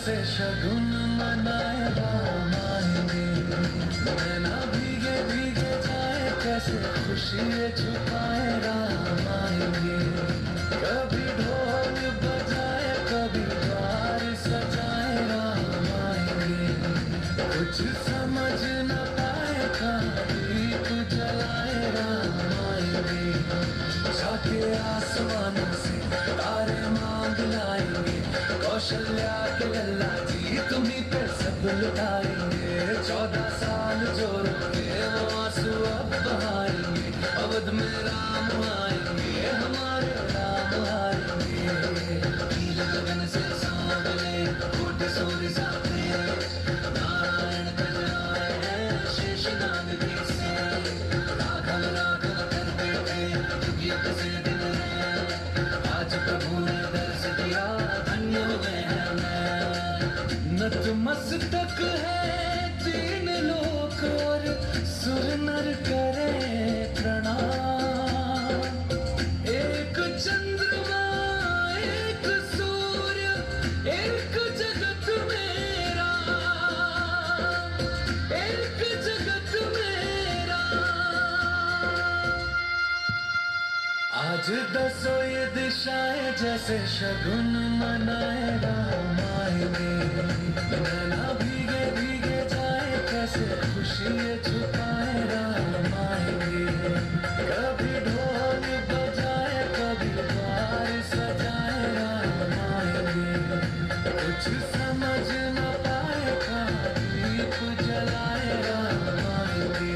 जैसे शगुन मनाए राम आएंगे, नैना भीगे भीगे जाए कैसे खुशी छुपाए राम आएंगे। कभी ढोल बजाए कभी द्वार सजाए राम आएंगे, कुछ समझ न पाए कहाँ दीप जलाए राम आएंगे। जाके आसमानों से तारे मांग लाएंगे, कौशल्या के लल्ला जी तुम्हीं पे सब लुटाएंगे। 14 साल जो रोके वो आंसू अब बहाएंगे, अवध में राम आएंगे, हमारे राम आएंगे। नील गगन से सांवले कोटि सूर्य साथे, नारायण कजराए हैं शेषनाग के से। राघव राघव कर बैठे युग से दिन है, आज प्रभु ने दर्श दिया धन्य हो गए हैं मैं। नतमस्तक है तीन लोक और सुर नर करे प्रणाम। एक चंद्रमा एक सूर्य एक जगत मेरा, एक जगत मेरा। आज दसों ये दिशाएं जैसे शगुन मनाए राम आएंगे, नैना भीगे भीगे जाए कैसे खुशी छुपाए राम आएंगे। कभी ढोल बजाए कभी द्वार सजाए राम आएंगे, कुछ समझ न पाए कहाँ दीप जलाए राम आएंगे।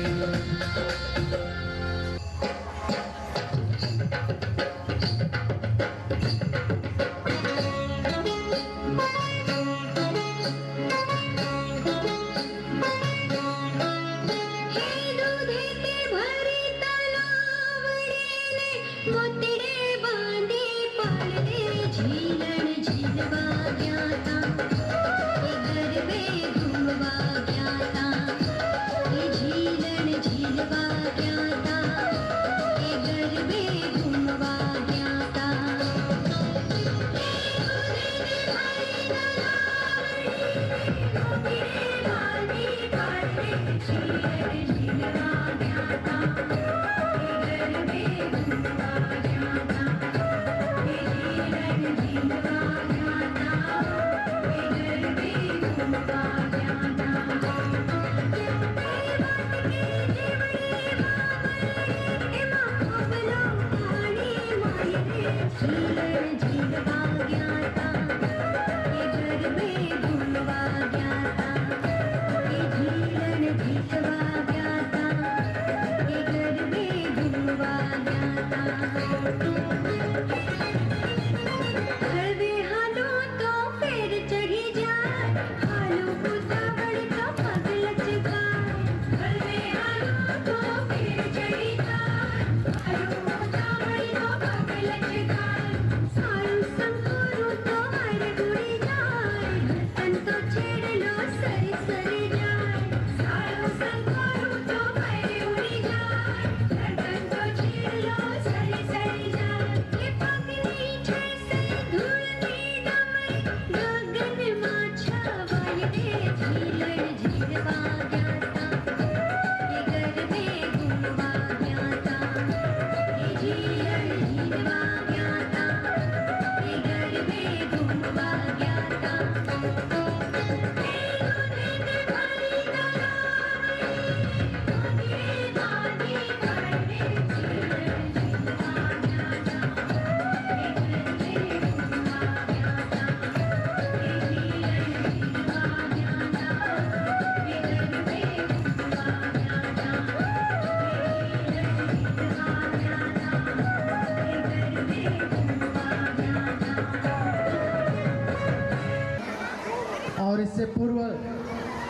और इससे पूर्व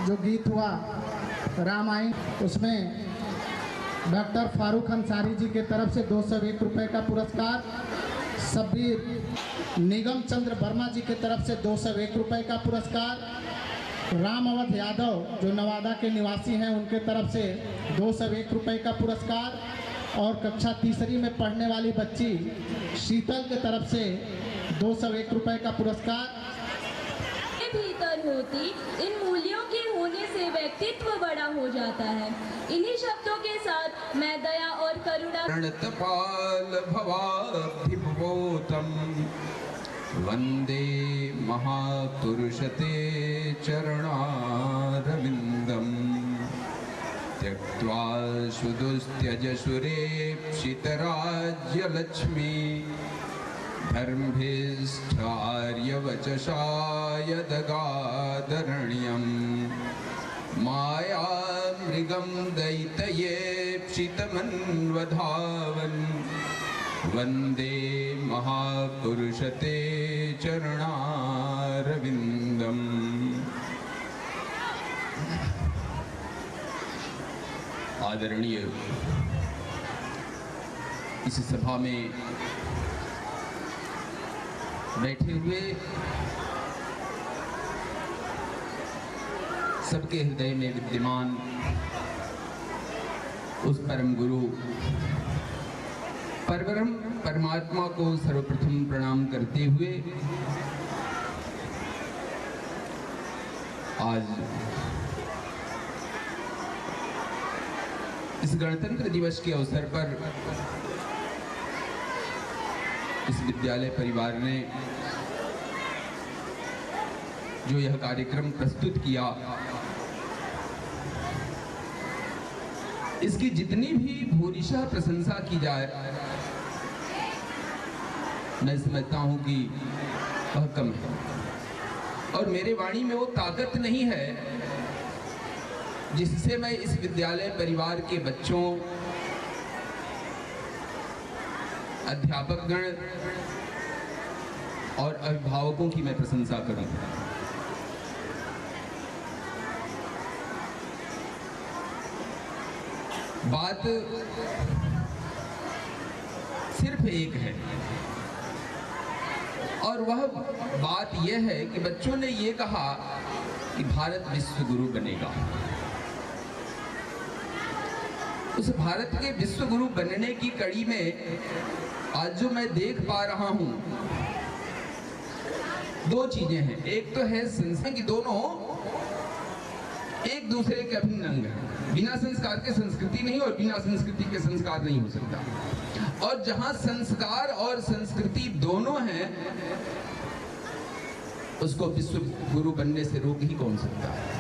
जो गीत हुआ रामायण, उसमें डॉक्टर फारूक अंसारी जी के तरफ से 201 रुपए का पुरस्कार, शब्बीर निगम चंद्र वर्मा जी के तरफ से 201 रुपए का पुरस्कार, राम अवध यादव जो नवादा के निवासी हैं उनके तरफ से 201 रुपए का पुरस्कार, और कक्षा तीसरी में पढ़ने वाली बच्ची शीतल के तरफ से 201 रुपए का पुरस्कार। भीतर होती इन मूल्यों के होने से व्यक्तित्व बड़ा हो जाता है। इन्हीं शब्दों के साथ मैं दया और करुणा प्रणतपाल भवाब्धिभूतम् वन्दे महापुरुषते चरणारविन्दम् त्यक्त्वा सुदुस्त्यज सुरेप्सितराज्यलक्ष्मी धर्मभिष्ठार्यवचसा यदगादरण्यम् मायामृगं दैत्ययेप्सितमन्वधावन् वन्दे महापुरुषते चरणारविन्दम्। आदरणीय इस सभा में बैठे हुए सबके हृदय में विद्यमान उस परम गुरु परब्रह्म परमात्मा को सर्वप्रथम प्रणाम करते हुए आज इस गणतंत्र दिवस के अवसर पर इस विद्यालय परिवार ने जो यह कार्यक्रम प्रस्तुत किया, इसकी जितनी भी भूरिशः प्रशंसा की जाए, मैं समझता हूं कि वह कम है और मेरे वाणी में वो ताकत नहीं है जिससे मैं इस विद्यालय परिवार के बच्चों, अध्यापकगण और अभिभावकों की मैं प्रशंसा करूं। बात सिर्फ एक है और वह बात यह है कि बच्चों ने ये कहा कि भारत विश्व गुरु बनेगा। उस भारत के विश्व गुरु बनने की कड़ी में आज जो मैं देख पा रहा हूं, दो चीजें हैं। एक तो है संस्कार की दोनों एक दूसरे के अभिन्न अंग हैं। बिना संस्कार के संस्कृति नहीं और बिना संस्कृति के संस्कार नहीं हो सकता। और जहां संस्कार और संस्कृति दोनों हैं, उसको विश्व गुरु बनने से रोक ही कौन सकता है।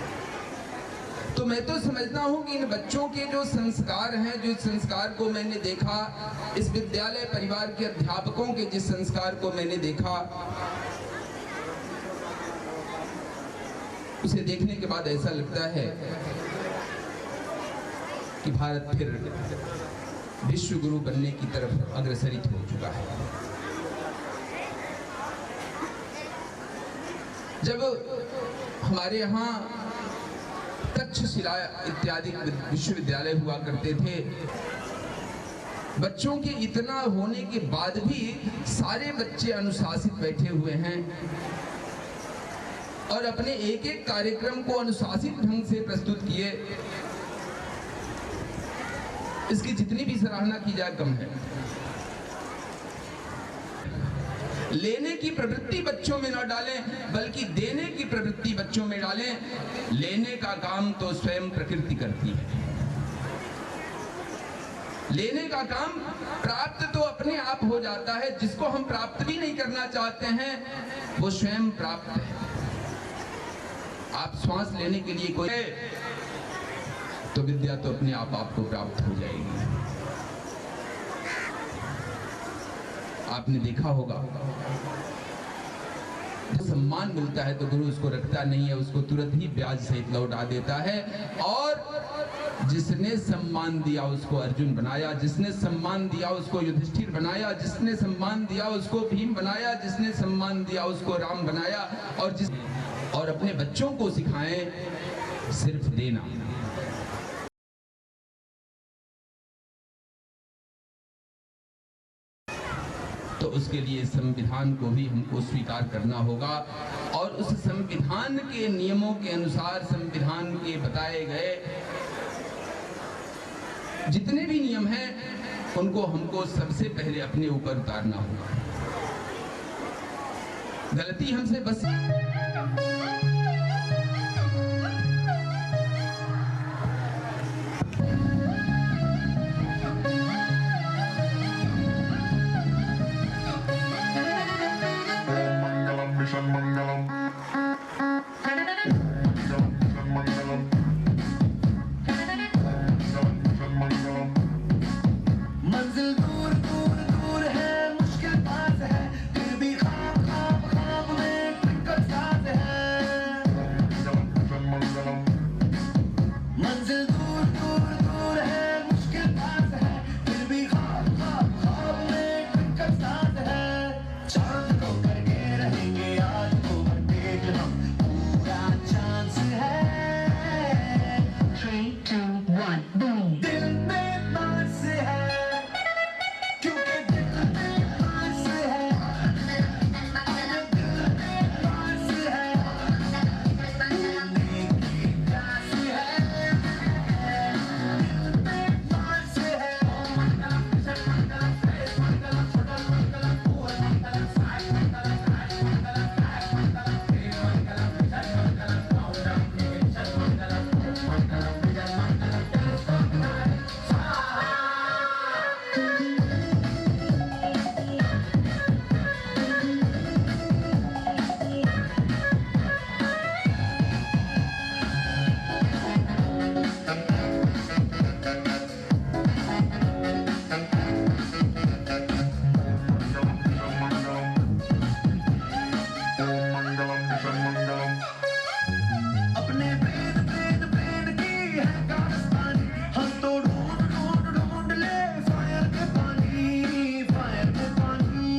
तो मैं तो समझता हूं कि इन बच्चों के जो संस्कार हैं, जो संस्कार को मैंने देखा, इस विद्यालय परिवार के अध्यापकों के जिस संस्कार को मैंने देखा, उसे देखने के बाद ऐसा लगता है कि भारत फिर विश्व गुरु बनने की तरफ अग्रसरित हो चुका है। जब हमारे यहाँ तक्षशिला इत्यादि विश्वविद्यालय हुआ करते थे, बच्चों के इतना होने के बाद भी सारे बच्चे अनुशासित बैठे हुए हैं और अपने एक एक कार्यक्रम को अनुशासित ढंग से प्रस्तुत किए। इसकी जितनी भी सराहना की जाए कम है। लेने की प्रवृत्ति बच्चों में न डालें, बल्कि देने की प्रवृत्ति बच्चों में डालें। लेने का काम तो स्वयं प्रकृति करती है। लेने का काम प्राप्त तो अपने आप हो जाता है। जिसको हम प्राप्त भी नहीं करना चाहते हैं, वो स्वयं प्राप्त है। आप श्वास लेने के लिए कोई तो विद्या तो अपने आप आपको प्राप्त हो जाएगी। आपने देखा होगा, सम्मान मिलता है तो गुरु उसको रखता नहीं है, उसको तुरंत ही ब्याज सहित लौटा देता है। और जिसने सम्मान दिया उसको अर्जुन बनाया, जिसने सम्मान दिया उसको युधिष्ठिर बनाया, जिसने सम्मान दिया उसको भीम बनाया, जिसने सम्मान दिया उसको राम बनाया। और अपने बच्चों को सिखाएं सिर्फ देना। तो उसके लिए संविधान को भी हमको स्वीकार करना होगा और उस संविधान के नियमों के अनुसार, संविधान के बताए गए जितने भी नियम हैं, उनको हमको सबसे पहले अपने ऊपर उतारना होगा। गलती हमसे बस मंजिल दूर दूर दूर है, मुश्किल पास है, फिर भी ख्वाब ख्वाब ख्वाब में टक्कर साथ है। मंजिल दूर दूर दूर है, मुश्किल पास है, फिर भी ख्वाब ख्वाब ख्वाब में टक्कर साथ है। चांद को करके रहेंगे आज ओवरटेक हम, पूरा चांस है। 3, 2, 1 boom। दिल में बांस है, क्योंकि दिल में बांस है, दिल में बांस है, ढूंढने की प्यास है, दिल में बांस है। अपने ब्रेन ब्रेन ब्रेन की है कारस्तानी, हम तो ढूंढ ढूंढ ढूंढ ले फायर में पानी, फायर में पानी।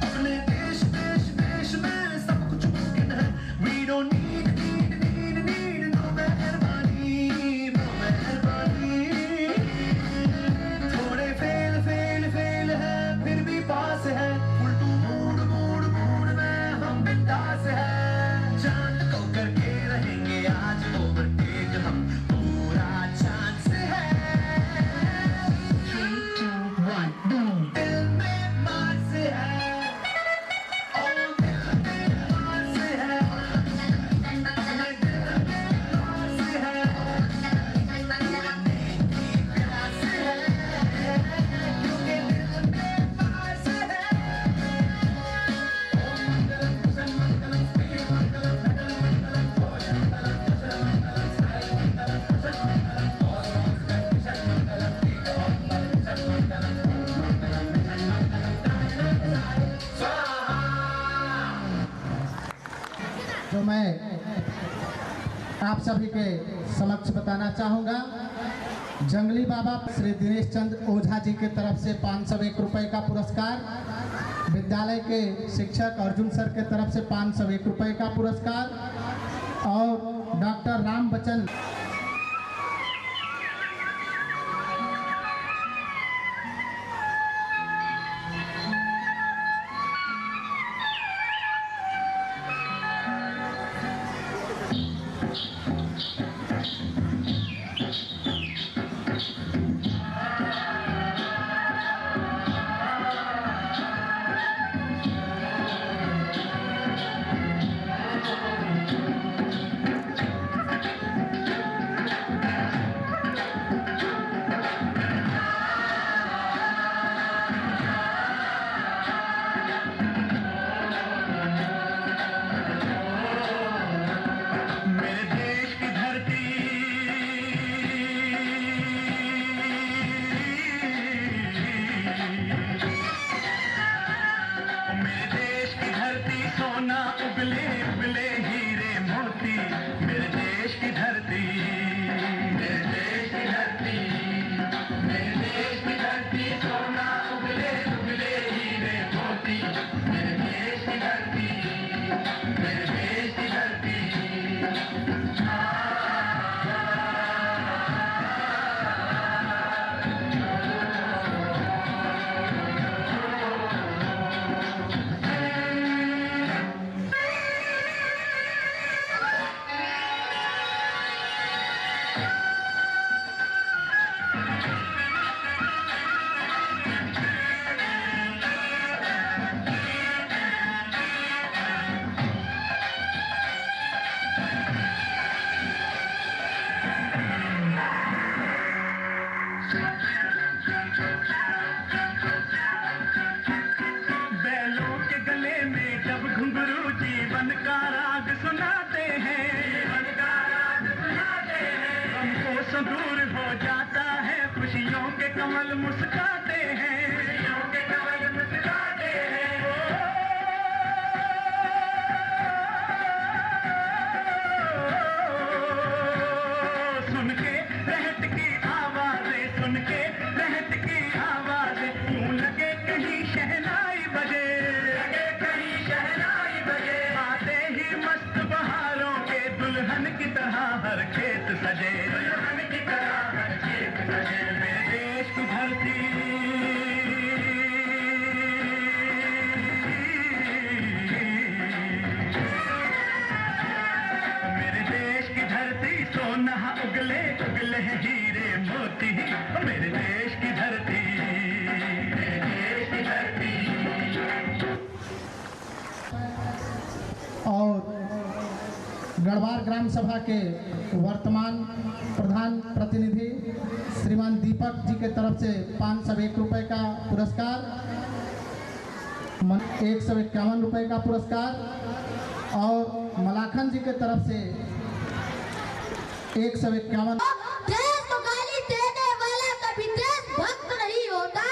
अपने देश देश देश में सब कुछ मुमकिन है, we don't need need need need no मेहरबानी, no मेहरबानी। थोड़े फेल फेल फेल है, फिर भी पास है, उल्टू मूड मूड मूड में हम बिंदास है। चांद को करके रहेंगे आज ओवरटेक हम, पूरा चांस है। 3, 2, 1 boom। दिल में बांस है, ओ दिल में बांस है, अपने दिल में बांस है, ढूंढने की प्यास है, क्योंकि दिल में बांस है। जो मैं आप सभी के समक्ष बताना चाहूँगा, जंगली बाबा श्री दिनेश चंद्र ओझा जी के तरफ से 501 रुपये का पुरस्कार, विद्यालय के शिक्षक अर्जुन सर के तरफ से 501 रुपये का पुरस्कार और डॉक्टर राम बच्चन सजे दुल्हन की तरह हर चीज सजे मेरे देश की धरती मेरे देश की धरती सोना उगले उगले हैं हीरे मोती मेरे देश की धरती मेरे देश की धरती और गढ़वाल ग्राम सभा के वर्तमान प्रधान प्रतिनिधि श्रीमान दीपक जी के तरफ से 501 रुपए का पुरस्कार, 151 रुपए का पुरस्कार और मलाखन जी के तरफ से 151। देश को गाली देने वाला कभी देशभक्त नहीं होता।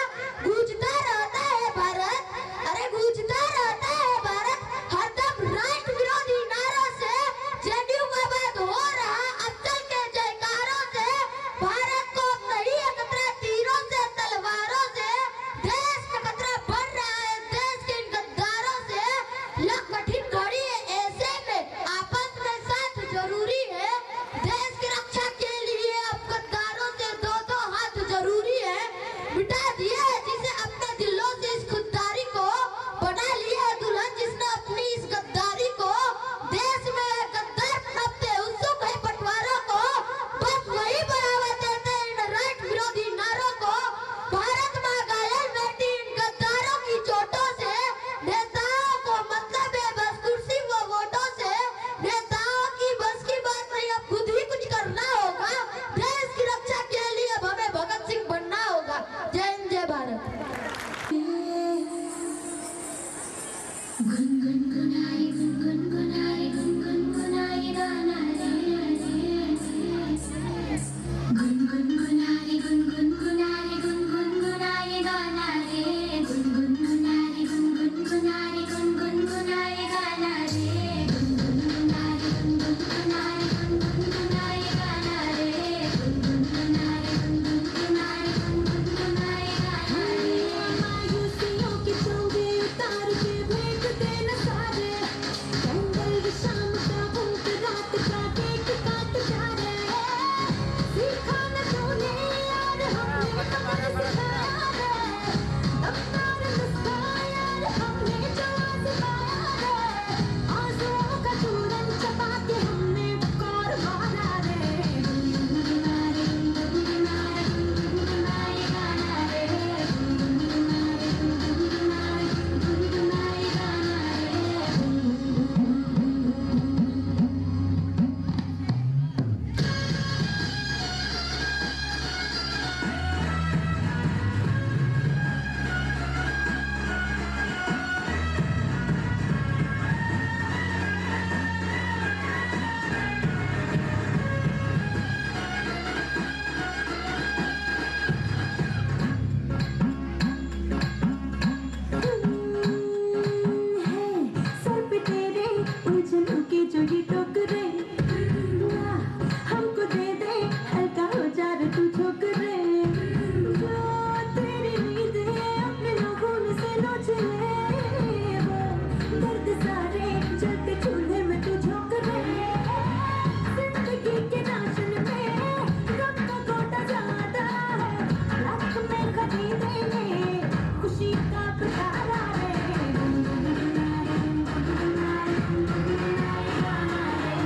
गूंजता रहता है भारत, अरे गूंजता रहता है भारत हरदम राष्ट्र विरोधी नारों से, जेडीयू का बाद हो रहा अफजल के जयकारों से। भारत को नहीं खतरा तीरों से तलवारों से, देश का खतरा बढ़ रहा है देश के इन गद्दारों से। यह कठिन घड़ी है, ऐसे में आपस में साथ जरूरी है। देश की रक्षा के लिए अब गद्दारों से दो दो हाथ जरूरी है। मिटा दिया है जिसे अपने दिलों से इस खुददारी को, बना लिया है दुल्हन जिसने अपनी इस गद्दारी को। देश में गद्दार पनपते उत्सुक है बंटवारों को, बस वही बढ़ावा देते हैं इन राष्ट्र विरोधी नारों को। भारत माँ घायल बैठी इन गद्दारों की चोटों से। नेताओं को मतलब है बस कुर्सी व वोटों से। नेताओं की बस की बात नहीं, अब खुद ही कुछ करना होगा। देश की रक्षा के लिए अब हमें भगत सिंह बनना होगा। जय हिंद जय भारत। गुनगुनाए गुनगुनाए गुनगुनाए गाना रे, गुनगुनाए गुनगुनाए गुनगुनाए गाना रे, गुनगुनाए गुनगुनाए गुनगुनाए गाना रे, गुनगुनाए गुनगुनाए गुनगुनाए गाना रे, गुनगुनाए गुनगुनाए गुनगुनाए गाना रे। मायूसियों के चोगे उतार के भेज देना सारे, जंगल शाम का भूत रात का देख काट जा रहे। सीखा न तूने यार हमने कमर सिखाया है, दफ्तर नुस्खा यार हमने जो आजमाया है। आंसुओं का चूरन चबा के हमने कौर मारा रे, गुनगुनाए गुनगुनाए गुनगुनाए गाना रे, गुनगुनाए गुनगुनाए गुनगुनाए गाना सर पे तेरे उलझनों के जो ये टोकरे, हमको दे दे हल्का हो जा रे तू ठोकरे। जो तेरी नींदें अपने नाखून से नोच ले, वो दर्द सारे जलते चूल्हे में तू झोंक रे। जिंदगी के राशन में गम का कोटा ज्यादा है, लाख में खरीदेंगे खुशी का पिटारा रे। गुनगुनाए गुनगुनाए गुनगुनाए गाना रे,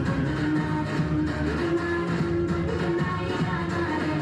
गुनगुनाए गुनगुनाए गुनगुनाए गाना रे,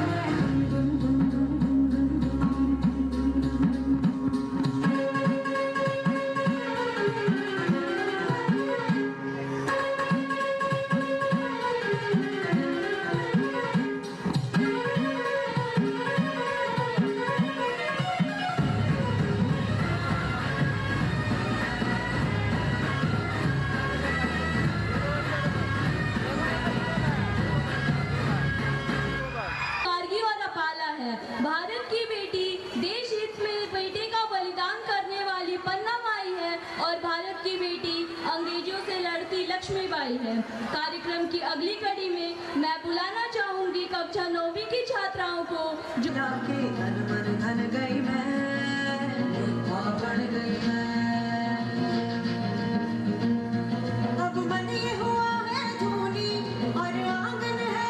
कारगिल और अपाला है। भारत की बेटी देश हित में बेटे का बलिदान करने वाली पन्ना माई है और भारत की बेटी अंग्रेजों से लड़ती लक्ष्मीबाई है। कार्यक्रम की अगली कड़ी में मैं बुलाना चाहूंगी कक्षा 9वीं की छात्राओं को जो के धन मन धन गई मैं, बन गई मैं। अब मन ये हुआ है धूनी और आंगन है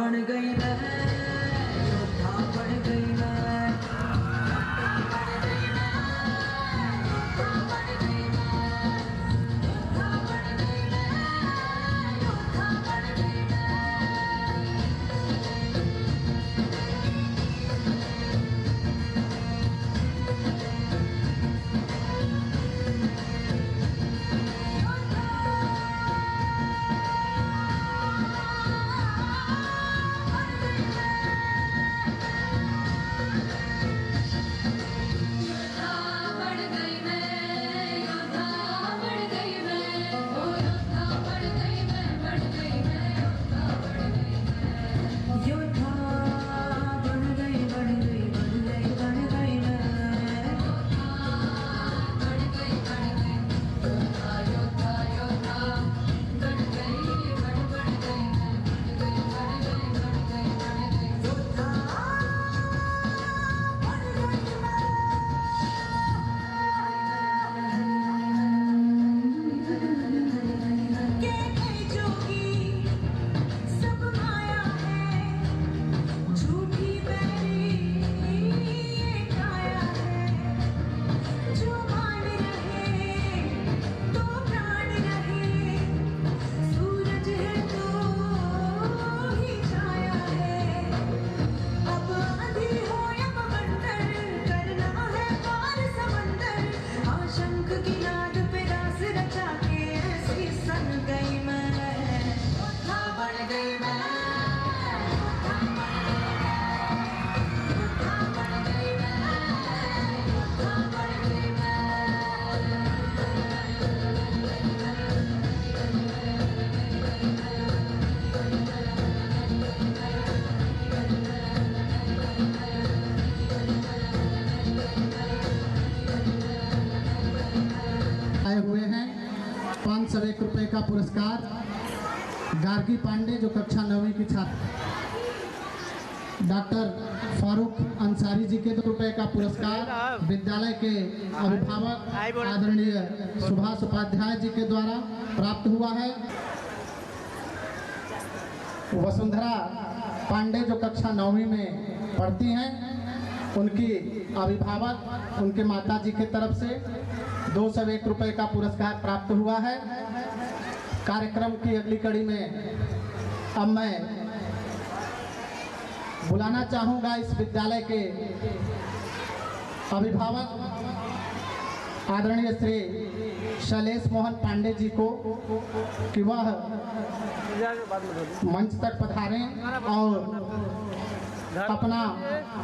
बन गई मैं, योद्धा बन गई मैं, बन गई मैं, योद्धा बन गई मैं, योद्धा बन गई मैं, योद्धा बन गई मैं। आए हुए हैं 501 रुपए का पुरस्कार गार्गी पांडे जो कक्षा 9वीं की छात्र। डॉक्टर फारूक अंसारी जी के 2 रुपए का पुरस्कार विद्यालय के अभिभावक आदरणीय सुभाष उपाध्याय जी के द्वारा प्राप्त हुआ है। वसुंधरा पांडे जो कक्षा 9वीं में पढ़ती हैं, उनकी अभिभावक उनके माता जी की तरफ से 201 रुपए का पुरस्कार प्राप्त हुआ है। कार्यक्रम की अगली कड़ी में अब मैं बुलाना चाहूंगा इस विद्यालय के अभिभावक आदरणीय श्री शैलेश मोहन पांडे जी को कि वह मंच तक पधारें और अपना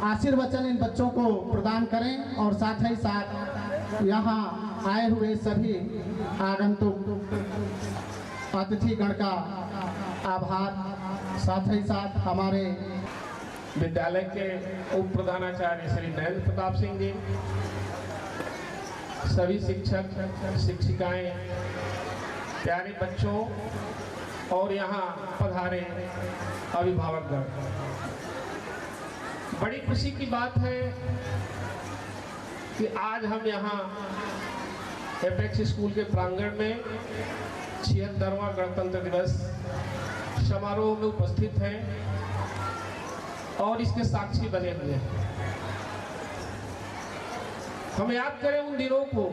आशीर्वचन इन बच्चों को प्रदान करें और साथ ही साथ यहाँ आए हुए सभी आगंतुक अतिथिगण का आभार, साथ ही साथ हमारे विद्यालय के उप प्रधानाचार्य श्री नरेंद्र प्रताप सिंह जी, सभी शिक्षक शिक्षिकाएं, प्यारे बच्चों और यहाँ पधारे अभिभावकगण। बड़ी खुशी की बात है कि आज हम यहाँ एपेक्स स्कूल के प्रांगण में 76वां गणतंत्र दिवस समारोह में उपस्थित हैं और इसके साक्षी बने हुए हैं। हम याद करें उन दिनों को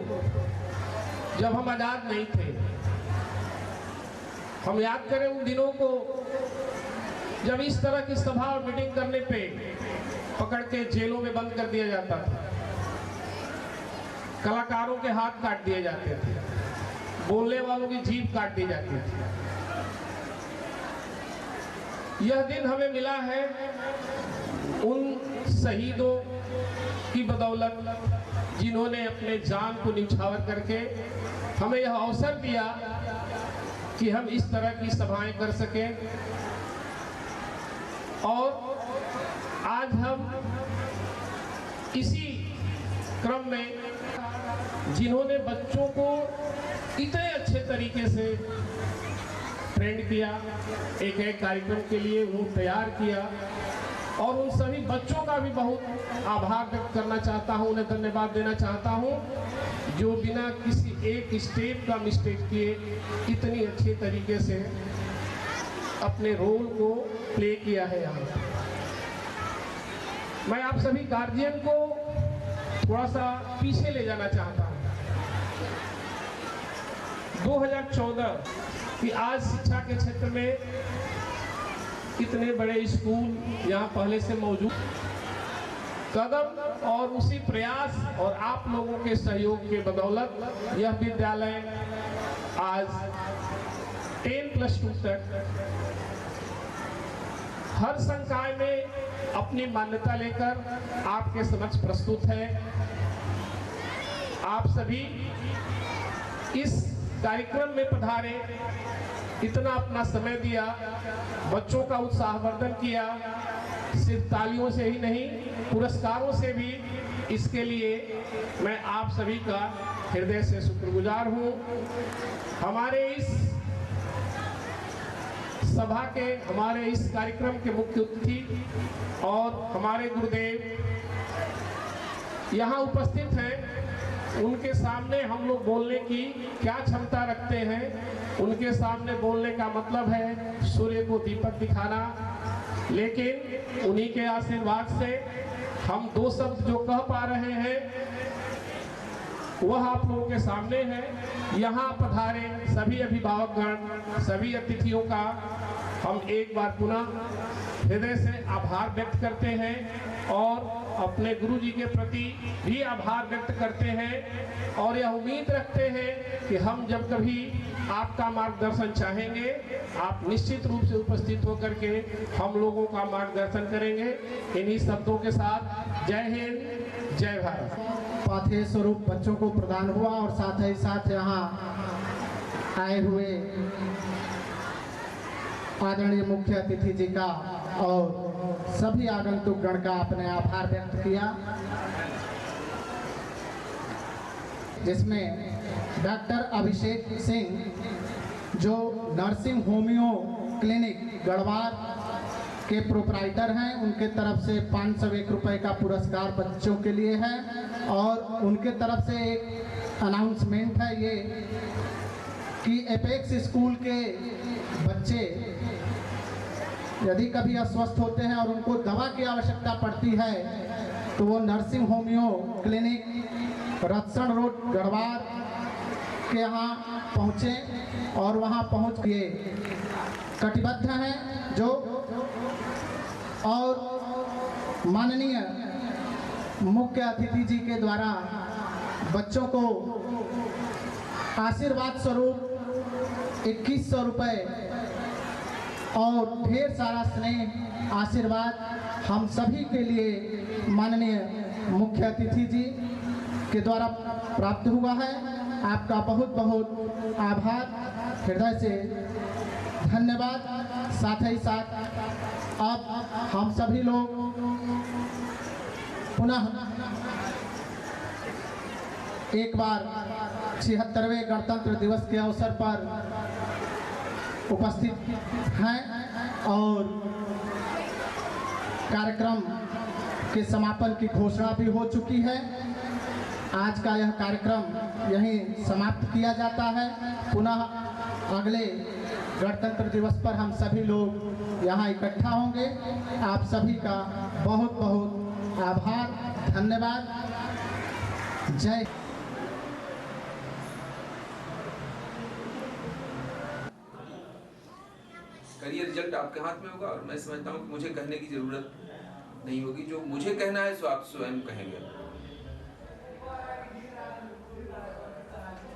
जब हम आजाद नहीं थे। हम याद करें उन दिनों को जब इस तरह की सभा और मीटिंग करने पे पकड़ के जेलों में बंद कर दिया जाता था, कलाकारों के हाथ काट दिए जाते थे, बोलने वालों की जीभ काट दी जाती थी। यह दिन हमें मिला है उन शहीदों की बदौलत जिन्होंने अपने जान को न्यौछावर करके हमें यह अवसर दिया कि हम इस तरह की सभाएं कर सकें। और आज हम इसी क्रम में जिन्होंने बच्चों को इतने अच्छे तरीके से ट्रेंड किया, एक कार्यक्रम के लिए वो तैयार किया, और उन सभी बच्चों का भी बहुत आभार व्यक्त करना चाहता हूँ, उन्हें धन्यवाद देना चाहता हूँ जो बिना किसी एक स्टेप का मिस्टेक किए इतनी अच्छे तरीके से अपने रोल को प्ले किया है यहाँ। मैं आप सभी गार्जियन को थोड़ा सा पीछे ले जाना चाहता हूँ। 2014 कि आज शिक्षा के क्षेत्र में कितने बड़े स्कूल यहाँ पहले से मौजूद, कदम और उसी प्रयास और आप लोगों के सहयोग के बदौलत यह विद्यालय आज 10+2 तक हर संकाय में अपनी मान्यता लेकर आपके समक्ष प्रस्तुत है। आप सभी इस कार्यक्रम में पधारे, इतना अपना समय दिया, बच्चों का उत्साहवर्धन किया, सिर्फ तालियों से ही नहीं पुरस्कारों से भी। इसके लिए मैं आप सभी का हृदय से शुक्रगुजार हूँ। हमारे इस सभा के, हमारे इस कार्यक्रम के मुख्य अतिथि और हमारे गुरुदेव यहाँ उपस्थित हैं। उनके सामने हम लोग बोलने की क्या क्षमता रखते हैं? उनके सामने बोलने का मतलब है सूर्य को दीपक दिखाना, लेकिन उन्हीं के आशीर्वाद से हम दो शब्द जो कह पा रहे हैं वह आप लोगों के सामने है। यहाँ पधारे सभी अभिभावकगण, सभी अतिथियों का हम एक बार पुनः हृदय से आभार व्यक्त करते हैं और अपने गुरु जी के प्रति भी आभार व्यक्त करते हैं और यह उम्मीद रखते हैं कि हम जब कभी आपका मार्गदर्शन चाहेंगे, आप निश्चित रूप से उपस्थित होकर के हम लोगों का मार्गदर्शन करेंगे। इन्हीं शब्दों के साथ जय हिंद, जय भारत। पाथेय स्वरूप बच्चों को प्रदान हुआ और साथ ही साथ यहाँ आए हुए आदरणीय मुख्य अतिथि जी का और सभी आगंतुक गण का अपने आभार व्यक्त किया, जिसमें डॉक्टर अभिषेक सिंह जो नर्सिंग होमियो क्लिनिक गढ़वाल के प्रोपराइटर हैं, उनके तरफ से 501 रुपए का पुरस्कार बच्चों के लिए है। और उनके तरफ से एक अनाउंसमेंट है ये कि एपेक्स स्कूल के बच्चे यदि कभी अस्वस्थ होते हैं और उनको दवा की आवश्यकता पड़ती है तो वो नर्सिंग होमियो क्लिनिक रत्सन रोड गढ़वाल के यहाँ पहुँचे और वहाँ पहुँच के कटिबद्ध हैं जो और माननीय मुख्य अतिथि जी के द्वारा बच्चों को आशीर्वाद स्वरूप 2100 रुपये और ढेर सारा स्नेह आशीर्वाद हम सभी के लिए माननीय मुख्य अतिथि जी के द्वारा प्राप्त हुआ है। आपका बहुत बहुत आभार, हृदय से धन्यवाद। साथ ही साथ अब हम सभी लोग पुनः एक बार 76वें गणतंत्र दिवस के अवसर पर उपस्थित हैं और कार्यक्रम के समापन की घोषणा भी हो चुकी है। आज का यह कार्यक्रम यहीं समाप्त किया जाता है। पुनः अगले गणतंत्र दिवस पर हम सभी लोग यहाँ इकट्ठा होंगे। आप सभी का बहुत बहुत आभार, धन्यवाद। जय। करियर रिजल्ट आपके हाथ में होगा और मैं समझता हूँ कि मुझे कहने की जरूरत नहीं होगी। जो मुझे कहना है सो आप स्वयं कहेंगे।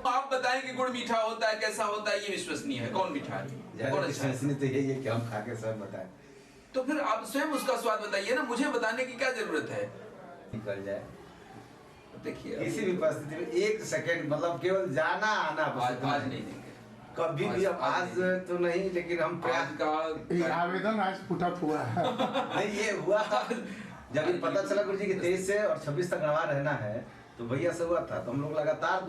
आप बताएं कि गुड़ मीठा होता है, कैसा होता है, ये विश्वसनीय है। कौन मीठा है, कौन अच्छा है? तो यही है कि हम खा के सब बताएं। तो फिर आप स्वयं उसका स्वाद बताइए ना, मुझे बताने की क्या जरूरत है? निकल जाए। देखिए किसी भी परिस्थिति में 1 सेकंड मतलब केवल जाना आना, आज नहीं देंगे कभी भी। आज तो नहीं, लेकिन हम प्रयास का आवेदन आज पुटअप हुआ है। नहीं, ये हुआ जब पता चला गुरु जी कि 23 से और 26 तक गंवा रहना है, तो भैया से हुआ था। तो हम लोग लगातार